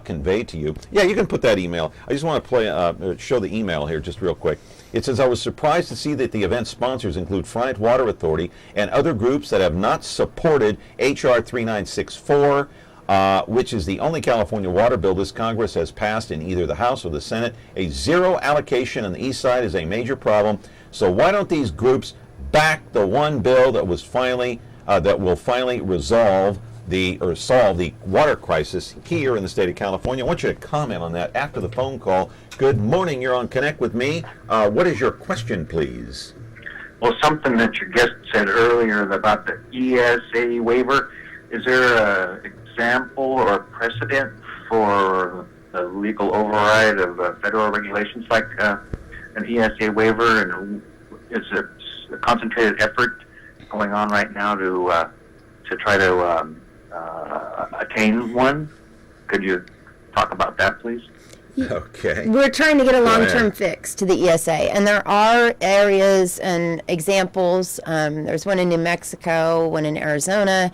convey to you. Yeah, you can put that email. I just want to show the email here just real quick. It says, I was surprised to see that the event sponsors include Front Water Authority and other groups that have not supported H.R. 3964, which is the only California water bill this Congress has passed in either the House or the Senate. A zero allocation on the east side is a major problem. So why don't these groups back the one bill that was finally that will finally solve the water crisis here in the state of California? I want you to comment on that after the phone call. Good morning. You're on Connect with Me. What is your question, please? Well, something that your guest said earlier about the ESA waiver, is there an example or precedent for the legal override of federal regulations like an ESA waiver, and is it a concentrated effort going on right now to try to attain one? Could you talk about that, please? Okay. We're trying to get a long-term fix to the ESA, and there are areas and examples. There's one in New Mexico, one in Arizona,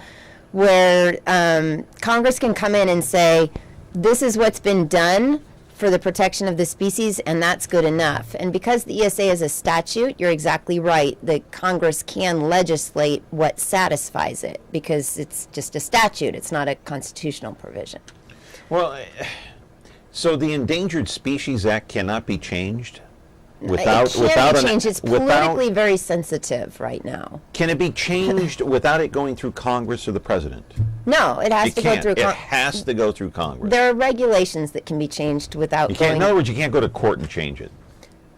where Congress can come in and say, this is what's been done for the protection of the species, and that's good enough. And because the ESA is a statute, you're exactly right, that Congress can legislate what satisfies it, because it's just a statute. It's not a constitutional provision. Well, so the Endangered Species Act cannot be changed? It can't be changed. It's politically very sensitive right now. Can it be changed without it going through Congress or the president? No, it has to go through Congress. It has to go through Congress. There are regulations that can be changed without in other words, you can't go to court and change it.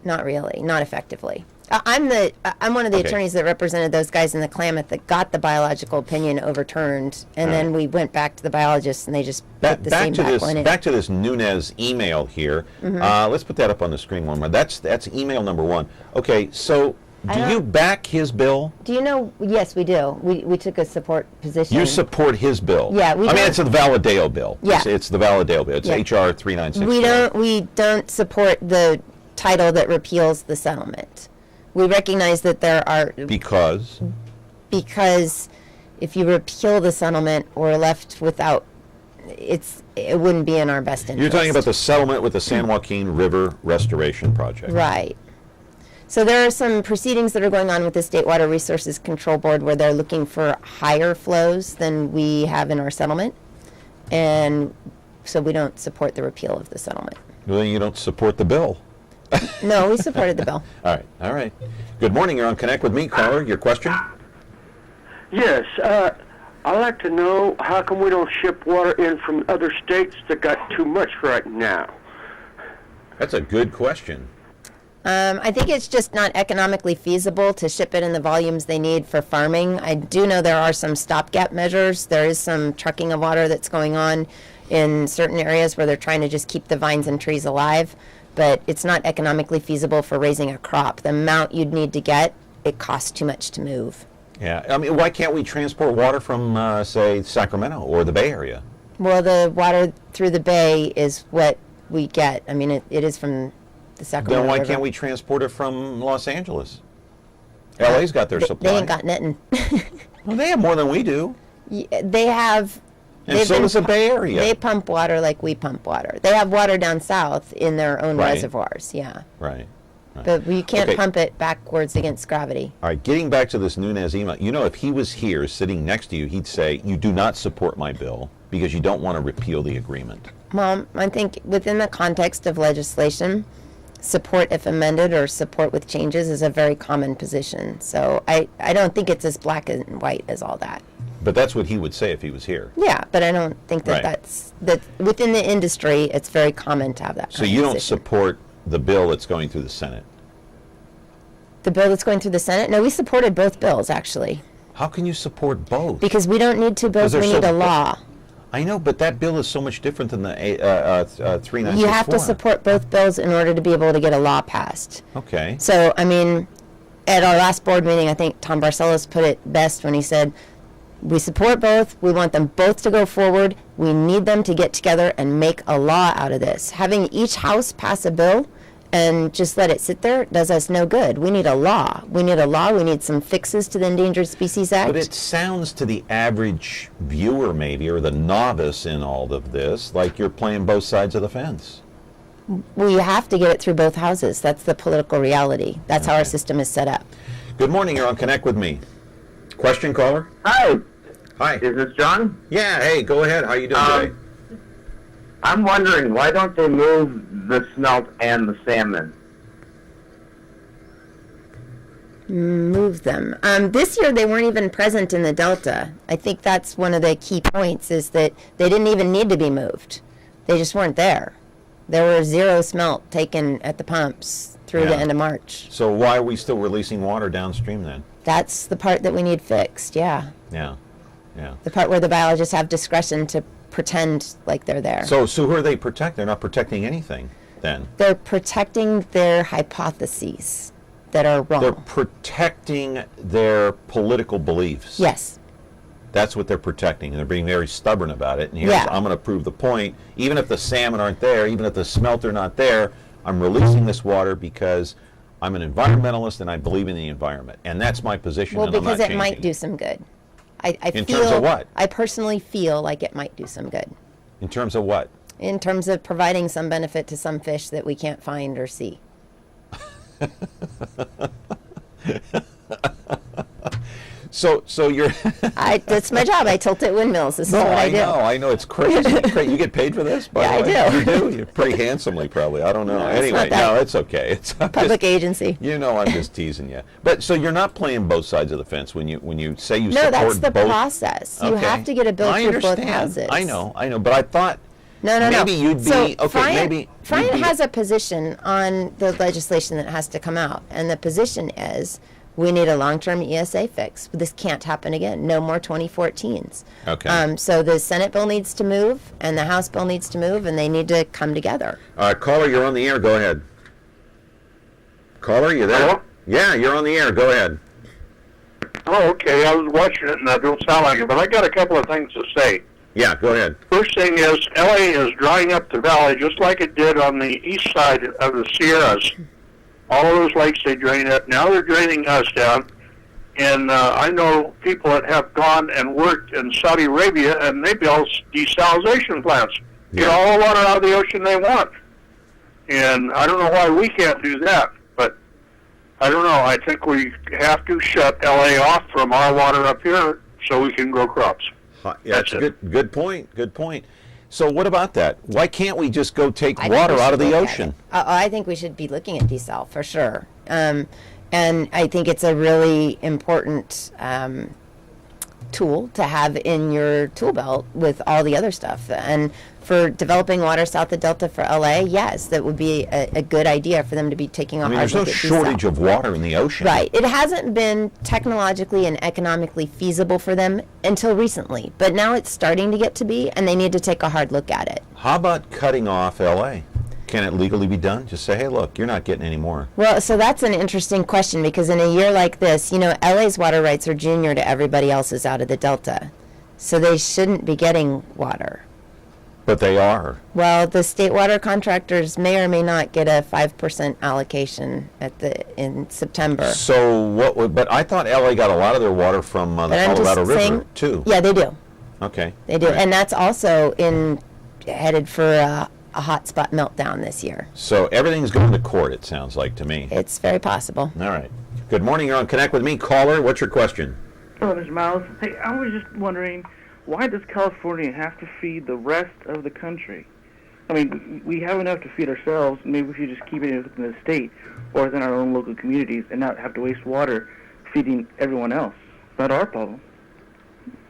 Not really, not effectively. I'm one of the attorneys that represented those guys in the Klamath that got the biological opinion overturned, and then we went back to the biologists and they just put the same back one in. Back to this Nunes email here. Let's put that up on the screen one more. That's email number one. Okay, so do you back his bill? Do you know? Yes, we do. We took a support position. You support his bill? Yeah, we. I mean, it's the Valadeo bill. Yeah, it's the Valadeo bill. It's H.R. 3964. We don't support the title that repeals the settlement. We recognize that there are... Because if you repeal the settlement, we're left without... It wouldn't be in our best interest. You're talking about the settlement with the San Joaquin River Restoration Project. Right. So there are some proceedings that are going on with the State Water Resources Control Board where they're looking for higher flows than we have in our settlement. And so we don't support the repeal of the settlement. Well, then you don't support the bill. No, we supported the bill. All right. Good morning. You're on Connect with Me, caller. Your question? Yes. I'd like to know how come we don't ship water in from other states that got too much right now? That's a good question. I think it's just not economically feasible to ship it in the volumes they need for farming. I do know there are some stopgap measures. There is some trucking of water that's going on in certain areas where they're trying to just keep the vines and trees alive. But it's not economically feasible for raising a crop. The amount you'd need to get, it costs too much to move. Yeah, I mean, why can't we transport water from, say, Sacramento or the Bay Area? Well, the water through the Bay is what we get. I mean, it is from the Sacramento Then why River. can't we transport it from Los Angeles? LA's got their supply. They ain't got nothing. Well, they have more than we do. They have... And so does the Bay Area. They pump water like we pump water. They have water down south in their own reservoirs, yeah. Right. But we can't pump it backwards against gravity. All right, getting back to this Nunes email, you know, if he was here sitting next to you, he'd say, you do not support my bill because you don't want to repeal the agreement. Well, I think within the context of legislation, support if amended or support with changes is a very common position. So I don't think it's as black and white as all that. But that's what he would say if he was here. Yeah, but I don't think that that within the industry, it's very common to have that. So you don't support the bill that's going through the Senate? The bill that's going through the Senate? No, we supported both bills, actually. How can you support both? Because we don't need two bills, we need a law. I know, but that bill is so much different than the 3964. You have to support both bills in order to be able to get a law passed. Okay. So, I mean, at our last board meeting, I think Tom Barcelos put it best when he said, we support both, we want them both to go forward, we need them to get together and make a law out of this. Having each house pass a bill and just let it sit there does us no good. We need a law. We need a law. We need some fixes to the Endangered Species Act. But it sounds to the average viewer, maybe, or the novice in all of this, like you're playing both sides of the fence. We have to get it through both houses. That's the political reality. That's how our system is set up. Good morning. You're on Connect with Me. Question, caller? Hi. Hi. Is this John? Yeah. Hey, go ahead. How you doing today? I'm wondering, why don't they move the smelt and the salmon? Move them. This year they weren't even present in the Delta. I think that's one of the key points, is that they didn't even need to be moved. They just weren't there. There were 0 smelt taken at the pumps through the end of March. So why are we still releasing water downstream then? That's the part that we need fixed, yeah. Yeah, yeah. The part where the biologists have discretion to pretend like they're there. So who are they protecting? They're not protecting anything then. They're protecting their hypotheses that are wrong. They're protecting their political beliefs. Yes. That's what they're protecting, and they're being very stubborn about it. And here's, I'm going to prove the point. Even if the salmon aren't there, even if the smelt are not there, I'm releasing this water because I'm an environmentalist and I believe in the environment. And that's my position. Well, and I'm not because it changing might do some good. In terms of what? I personally feel like it might do some good. In terms of what? In terms of providing some benefit to some fish that we can't find or see. So you're... That's my job. I tilt at windmills. This is what I do. I know. It's crazy. You get paid for this? By the way? I do. You do? You pay handsomely, probably. I don't know. No, anyway, no, it's okay. It's public agency. You know, I'm just teasing you. But so you're not playing both sides of the fence when you say you support both? No, that's the process. You have to get a bill through both houses. I know. But I thought... No. Maybe you'd be... So okay, Friant has a position on the legislation that has to come out, and the position is... we need a long-term ESA fix. This can't happen again. No more 2014s. Okay. So the Senate bill needs to move, and the House bill needs to move, and they need to come together. Caller, you're on the air. Go ahead. Caller, you there? Hello? Yeah, you're on the air. Go ahead. Oh, okay. I was watching it, and I don't sound like it, but I got a couple of things to say. Yeah, go ahead. First thing is, LA is drying up the valley just like it did on the east side of the Sierras. All of those lakes they drain up. Now they're draining us down. And I know people that have gone and worked in Saudi Arabia, and they built desalination plants. Get all the water out of the ocean they want. And I don't know why we can't do that. But I don't know. I think we have to shut LA off from our water up here so we can grow crops. Yeah, that's a good point. Good point. So what about that? Why can't we just go take water out of the ocean? I think we should be looking at desal for sure. And I think it's a really important tool to have in your tool belt with all the other stuff. And for developing water south of Delta for LA, yes, that would be a good idea for them to be taking a hard there's no look at shortage desal. of water in the ocean. Right. It hasn't been technologically and economically feasible for them until recently. But now it's starting to get to be, and they need to take a hard look at it. How about cutting off LA? Can it legally be done? Just say, hey, look, you're not getting any more. Well, so that's an interesting question, because in a year like this, LA's water rights are junior to everybody else's out of the Delta. So they shouldn't be getting water. But they are. Well, the state water contractors may or may not get a 5% allocation in September. So what would, but I thought LA got a lot of their water from the Colorado River, too. Yeah, they do. Okay. They do. Right. And that's also headed for a hotspot meltdown this year. So everything's going to court, it sounds like to me. It's very possible. All right. Good morning. You're on Connect with Me. Caller, what's your question? Hello, Mr. Miles. Hey, I was just wondering, why does California have to feed the rest of the country? I mean, we have enough to feed ourselves. Maybe we should just keep it within the state or within our own local communities and not have to waste water feeding everyone else. It's not our problem.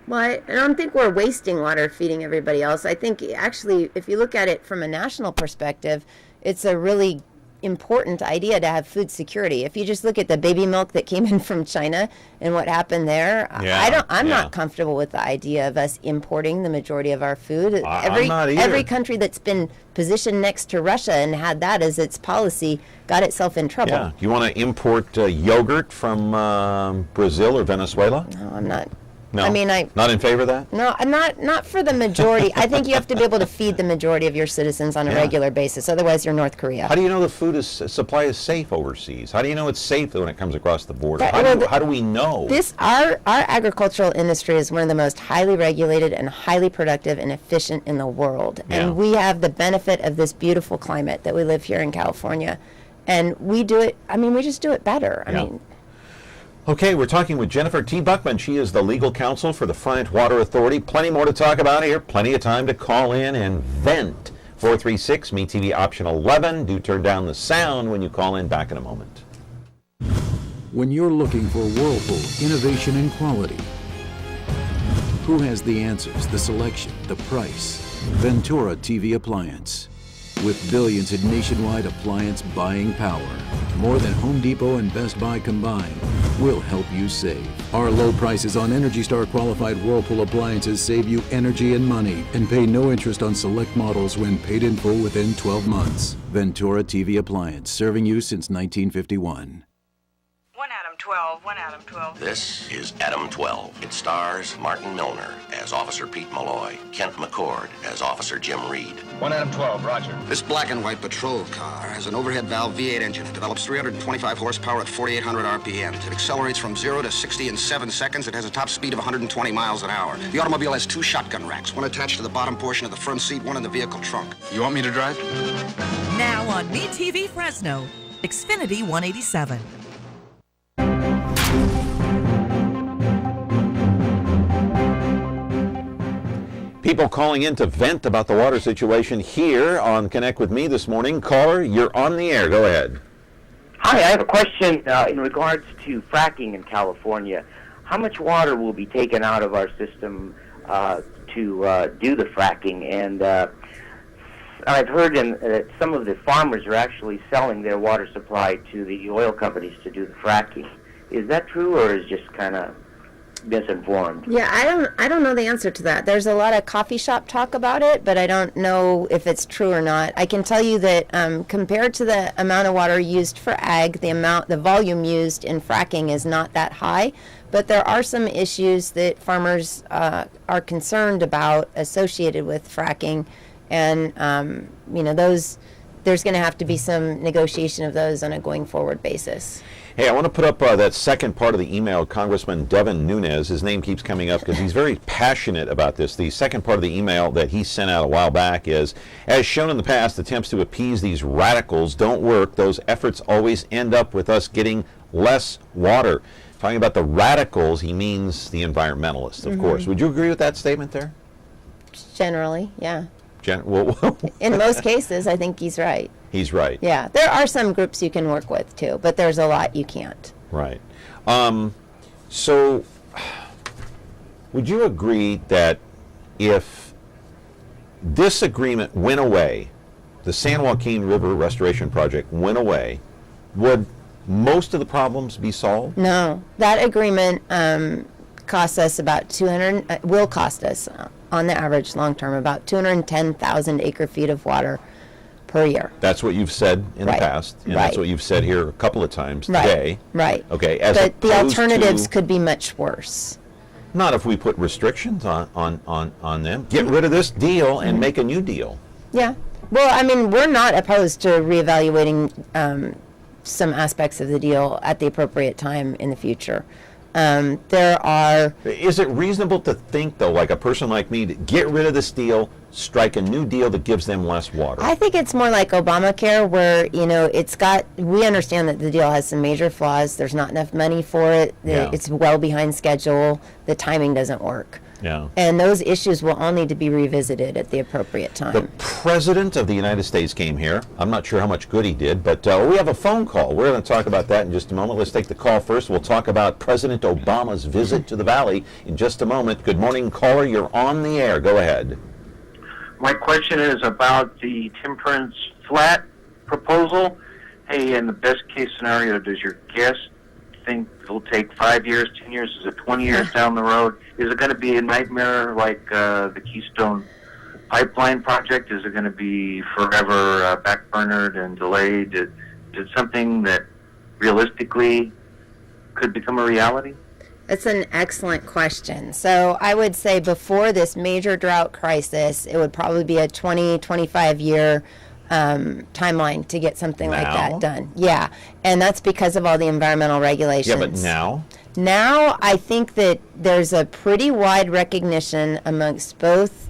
Well, I don't think we're wasting water feeding everybody else. I think, actually, if you look at it from a national perspective, it's a really important idea to have food security. If you just look at the baby milk that came in from China and what happened there, I'm not comfortable with the idea of us importing the majority of our food. I'm not either. Every country that's been positioned next to Russia and had that as its policy got itself in trouble. Yeah. You want to import yogurt from Brazil or Venezuela? No, I'm not. No, I mean, not in favor of that? No, I'm not for the majority. I think you have to be able to feed the majority of your citizens on a regular basis. Otherwise, you're North Korea. How do you know the food supply is safe overseas? How do you know it's safe when it comes across the border? But, how do we know? Our agricultural industry is one of the most highly regulated and highly productive and efficient in the world. Yeah. And we have the benefit of this beautiful climate that we live here in California. And we do it, we just do it better. I mean, okay, we're talking with Jennifer T. Buckman. She is the legal counsel for the Friant Water Authority. Plenty more to talk about here. Plenty of time to call in and vent. 436 MeTV option 11. Do turn down the sound when you call in. Back in a moment. When you're looking for Whirlpool innovation and quality, who has the answers, the selection, the price? Ventura TV Appliance. With billions in nationwide appliance buying power, more than Home Depot and Best Buy combined, we'll help you save. Our low prices on Energy Star qualified Whirlpool appliances save you energy and money and pay no interest on select models when paid in full within 12 months. Ventura TV Appliance, serving you since 1951. 1 Adam 12. This is Adam 12. It stars Martin Milner as Officer Pete Malloy, Kent McCord as Officer Jim Reed. 1 Adam 12, roger. This black and white patrol car has an overhead valve V8 engine. It develops 325 horsepower at 4,800 RPMs. It accelerates from 0 to 60 in 7 seconds. It has a top speed of 120 miles an hour. The automobile has 2 shotgun racks, one attached to the bottom portion of the front seat, one in the vehicle trunk. You want me to drive? Now on MeTV Fresno, Xfinity 187. People calling in to vent about the water situation here on Connect With Me this morning. Caller, you're on the air. Go ahead. Hi, I have a question in regards to fracking in California. How much water will be taken out of our system to do the fracking? And I've heard that some of the farmers are actually selling their water supply to the oil companies to do the fracking. Is that true, or is it just kind of misinformed? Yeah, I don't know the answer to that. There's a lot of coffee shop talk about it, but I don't know if it's true or not. I can tell you that compared to the amount of water used for ag, the volume used in fracking is not that high, but there are some issues that farmers are concerned about associated with fracking, and there's going to have to be some negotiation of those on a going forward basis. Hey, I want to put up that second part of the email, Congressman Devin Nunes. His name keeps coming up because he's very passionate about this. The second part of the email that he sent out a while back is, as shown in the past, attempts to appease these radicals don't work. Those efforts always end up with us getting less water. Talking about the radicals, he means the environmentalists, of course. Would you agree with that statement there? Generally, yeah. Well, in most cases, I think he's right. He's right. Yeah, there are some groups you can work with too, but there's a lot you can't. Right. So, would you agree that if this agreement went away, the San Joaquin River Restoration Project went away, would most of the problems be solved? No, that agreement costs us about will cost us on the average long term about 210,000 acre feet of water per year. That's what you've said in the past, and that's what you've said here a couple of times today. Right. Okay. But the alternatives could be much worse. Not if we put restrictions on them. Get rid of this deal and make a new deal. Yeah. Well, I mean, we're not opposed to reevaluating some aspects of the deal at the appropriate time in the future. Is it reasonable to think, though, like a person like me, to get rid of this deal, strike a new deal that gives them less water? I think it's more like Obamacare, where, we understand that the deal has some major flaws. There's not enough money for it. Yeah. It's well behind schedule. The timing doesn't work. Yeah. And those issues will all need to be revisited at the appropriate time. The President of the United States came here. I'm not sure how much good he did, but we have a phone call. We're going to talk about that in just a moment. Let's take the call first. We'll talk about President Obama's visit to the Valley in just a moment. Good morning, caller. You're on the air. Go ahead. My question is about the Temperance Flat proposal. Hey, in the best case scenario, does your guest think it'll take 5 years, 10 years? Is it 20 years down the road? Is it going to be a nightmare like the Keystone Pipeline project? Is it going to be forever backburnered and delayed? Is it something that realistically could become a reality? It's an excellent question. So I would say before this major drought crisis, it would probably be a 25 year timeline to get something like that done. Yeah, and that's because of all the environmental regulations. Yeah, but now? Now I think that there's a pretty wide recognition amongst both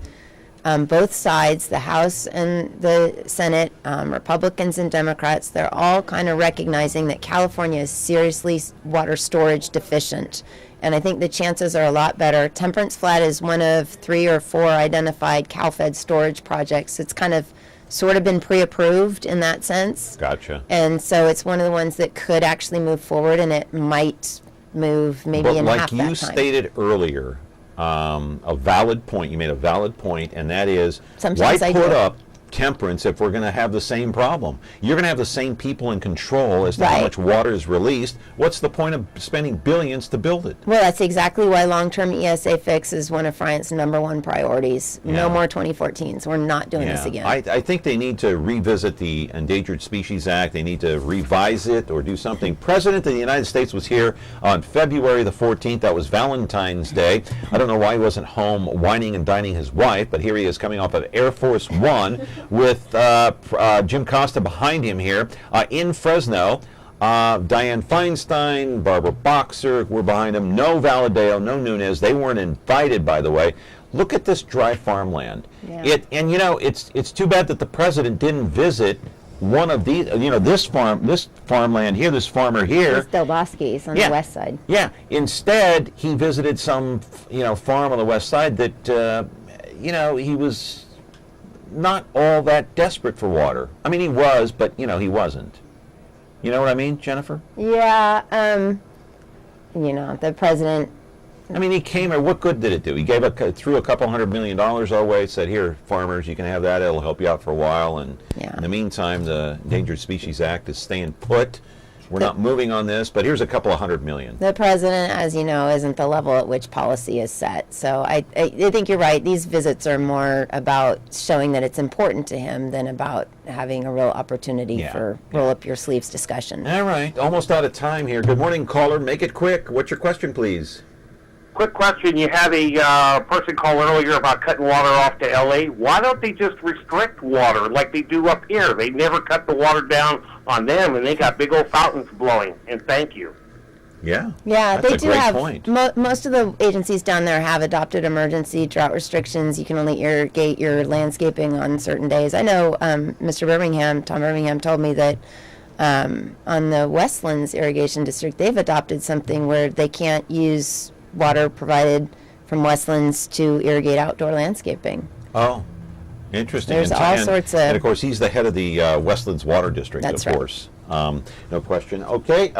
sides, the House and the Senate, Republicans and Democrats. They're all kind of recognizing that California is seriously water storage deficient. And I think the chances are a lot better. Temperance Flat is one of 3 or 4 identified CalFed storage projects. It's kind of sort of been pre-approved in that sense. Gotcha. And so it's one of the ones that could actually move forward, and it might move maybe in half that time. But like you stated earlier, a valid point, you made a valid point, and that is, Sometimes why put up temperance if we're going to have the same problem? You're going to have the same people in control as to how much water is released. What's the point of spending billions to build it? Well, that's exactly why long-term ESA fix is one of Friant's #1 priorities. Yeah. No more 2014s. We're not doing this again. I think they need to revisit the Endangered Species Act. They need to revise it or do something. President of the United States was here on February the 14th. That was Valentine's Day. I don't know why he wasn't home whining and dining his wife, but here he is coming off of Air Force One with Jim Costa behind him here in Fresno. Dianne Feinstein, Barbara Boxer were behind him. No Valadeo, no Nunes. They weren't invited, by the way. Look at this dry farmland. Yeah. And you know, it's too bad that the president didn't visit one of these. You know, this farmland here, this farmer here. It's Delbosky's on the west side. Yeah. Instead, he visited some farm on the west side that he was not all that desperate for water. I mean, he was, but he wasn't. You know what I mean, Jennifer? Yeah, the president. I mean, he came here. What good did it do? He threw a couple $100 million our way. Said, "Here, farmers, you can have that. It'll help you out for a while." And in the meantime, the Endangered Species Act is staying put. We're not moving on this, but here's a couple of $100 million. The president, as you know, isn't the level at which policy is set. So I think you're right. These visits are more about showing that it's important to him than about having a real opportunity for roll-up-your-sleeves discussion. All right. Almost out of time here. Good morning, caller. Make it quick. What's your question, please? Quick question. You had a person call earlier about cutting water off to L.A. Why don't they just restrict water like they do up here? They never cut the water down on them, and they got big old fountains blowing. And thank you. Yeah. Yeah, that's they a do great have. Point. Most of the agencies down there have adopted emergency drought restrictions. You can only irrigate your landscaping on certain days. I know Tom Birmingham told me that on the Westlands Irrigation District, they've adopted something where they can't use water provided from Westlands to irrigate outdoor landscaping. Oh, interesting. There's all sorts of... And of course, he's the head of the Westlands Water District, That's of course. No question. Okay.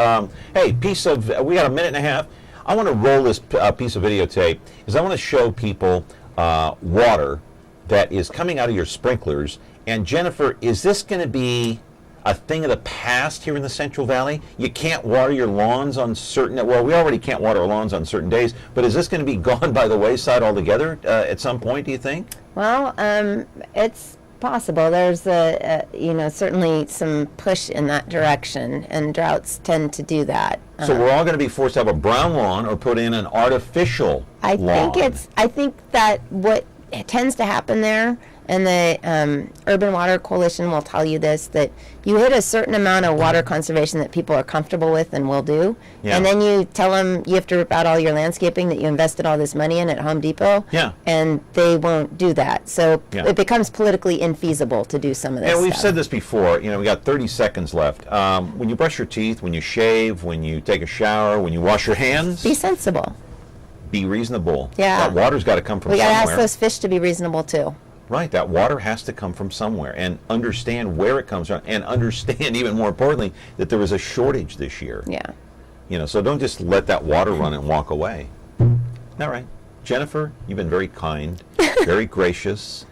Hey, we got a minute and a half. I want to roll this piece of videotape because I want to show people water that is coming out of your sprinklers. And Jennifer, is this going to be a thing of the past here in the Central Valley? You can't water your lawns on we already can't water our lawns on certain days, but is this going to be gone by the wayside altogether at some point, do you think? Well, it's possible. There's certainly some push in that direction, and droughts tend to do that. So we're all going to be forced to have a brown lawn or put in an artificial lawn. I think that what tends to happen there, and the Urban Water Coalition will tell you this, that you hit a certain amount of water conservation that people are comfortable with and will do, and then you tell them you have to rip out all your landscaping that you invested all this money in at Home Depot, and they won't do that. So it becomes politically infeasible to do some of this And we've stuff. said this before, we got 30 seconds left. When you brush your teeth, when you shave, when you take a shower, when you wash your hands, be sensible. Be reasonable. Yeah. That water's got to come from We got to somewhere. ask those fish to be reasonable too. Right, that water has to come from somewhere, and understand where it comes from, and understand, even more importantly, that there was a shortage this year. Yeah. So don't just let that water run and walk away. All right. Jennifer, you've been very kind, very gracious,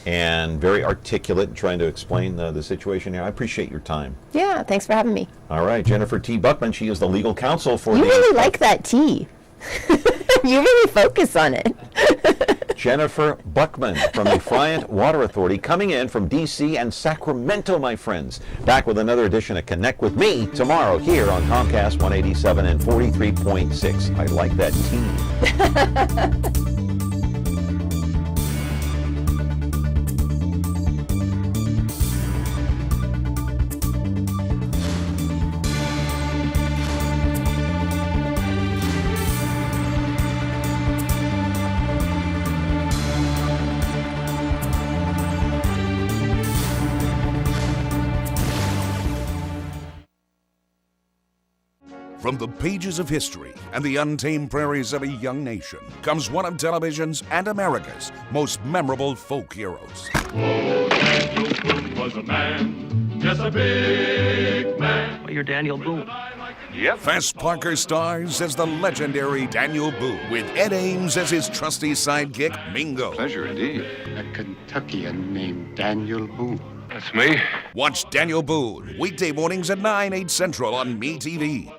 and very articulate in trying to explain the situation here. I appreciate your time. Yeah, thanks for having me. All right, Jennifer T. Buckman, she is the legal counsel for You really like that T. You really focus on it. Jennifer Buckman from the Friant Water Authority, coming in from D.C. and Sacramento, my friends. Back with another edition of Connect with Me tomorrow here on Comcast 187 and 43.6. I like that T. From the pages of history and the untamed prairies of a young nation comes one of television's and America's most memorable folk heroes. Daniel Boone was a man, yes, a big man. Well, you're Daniel Boone. Yep. Fess Parker stars as the legendary Daniel Boone, with Ed Ames as his trusty sidekick, Mingo. Pleasure indeed. A Kentuckian named Daniel Boone. That's me. Watch Daniel Boone weekday mornings at 9, 8 Central on MeTV.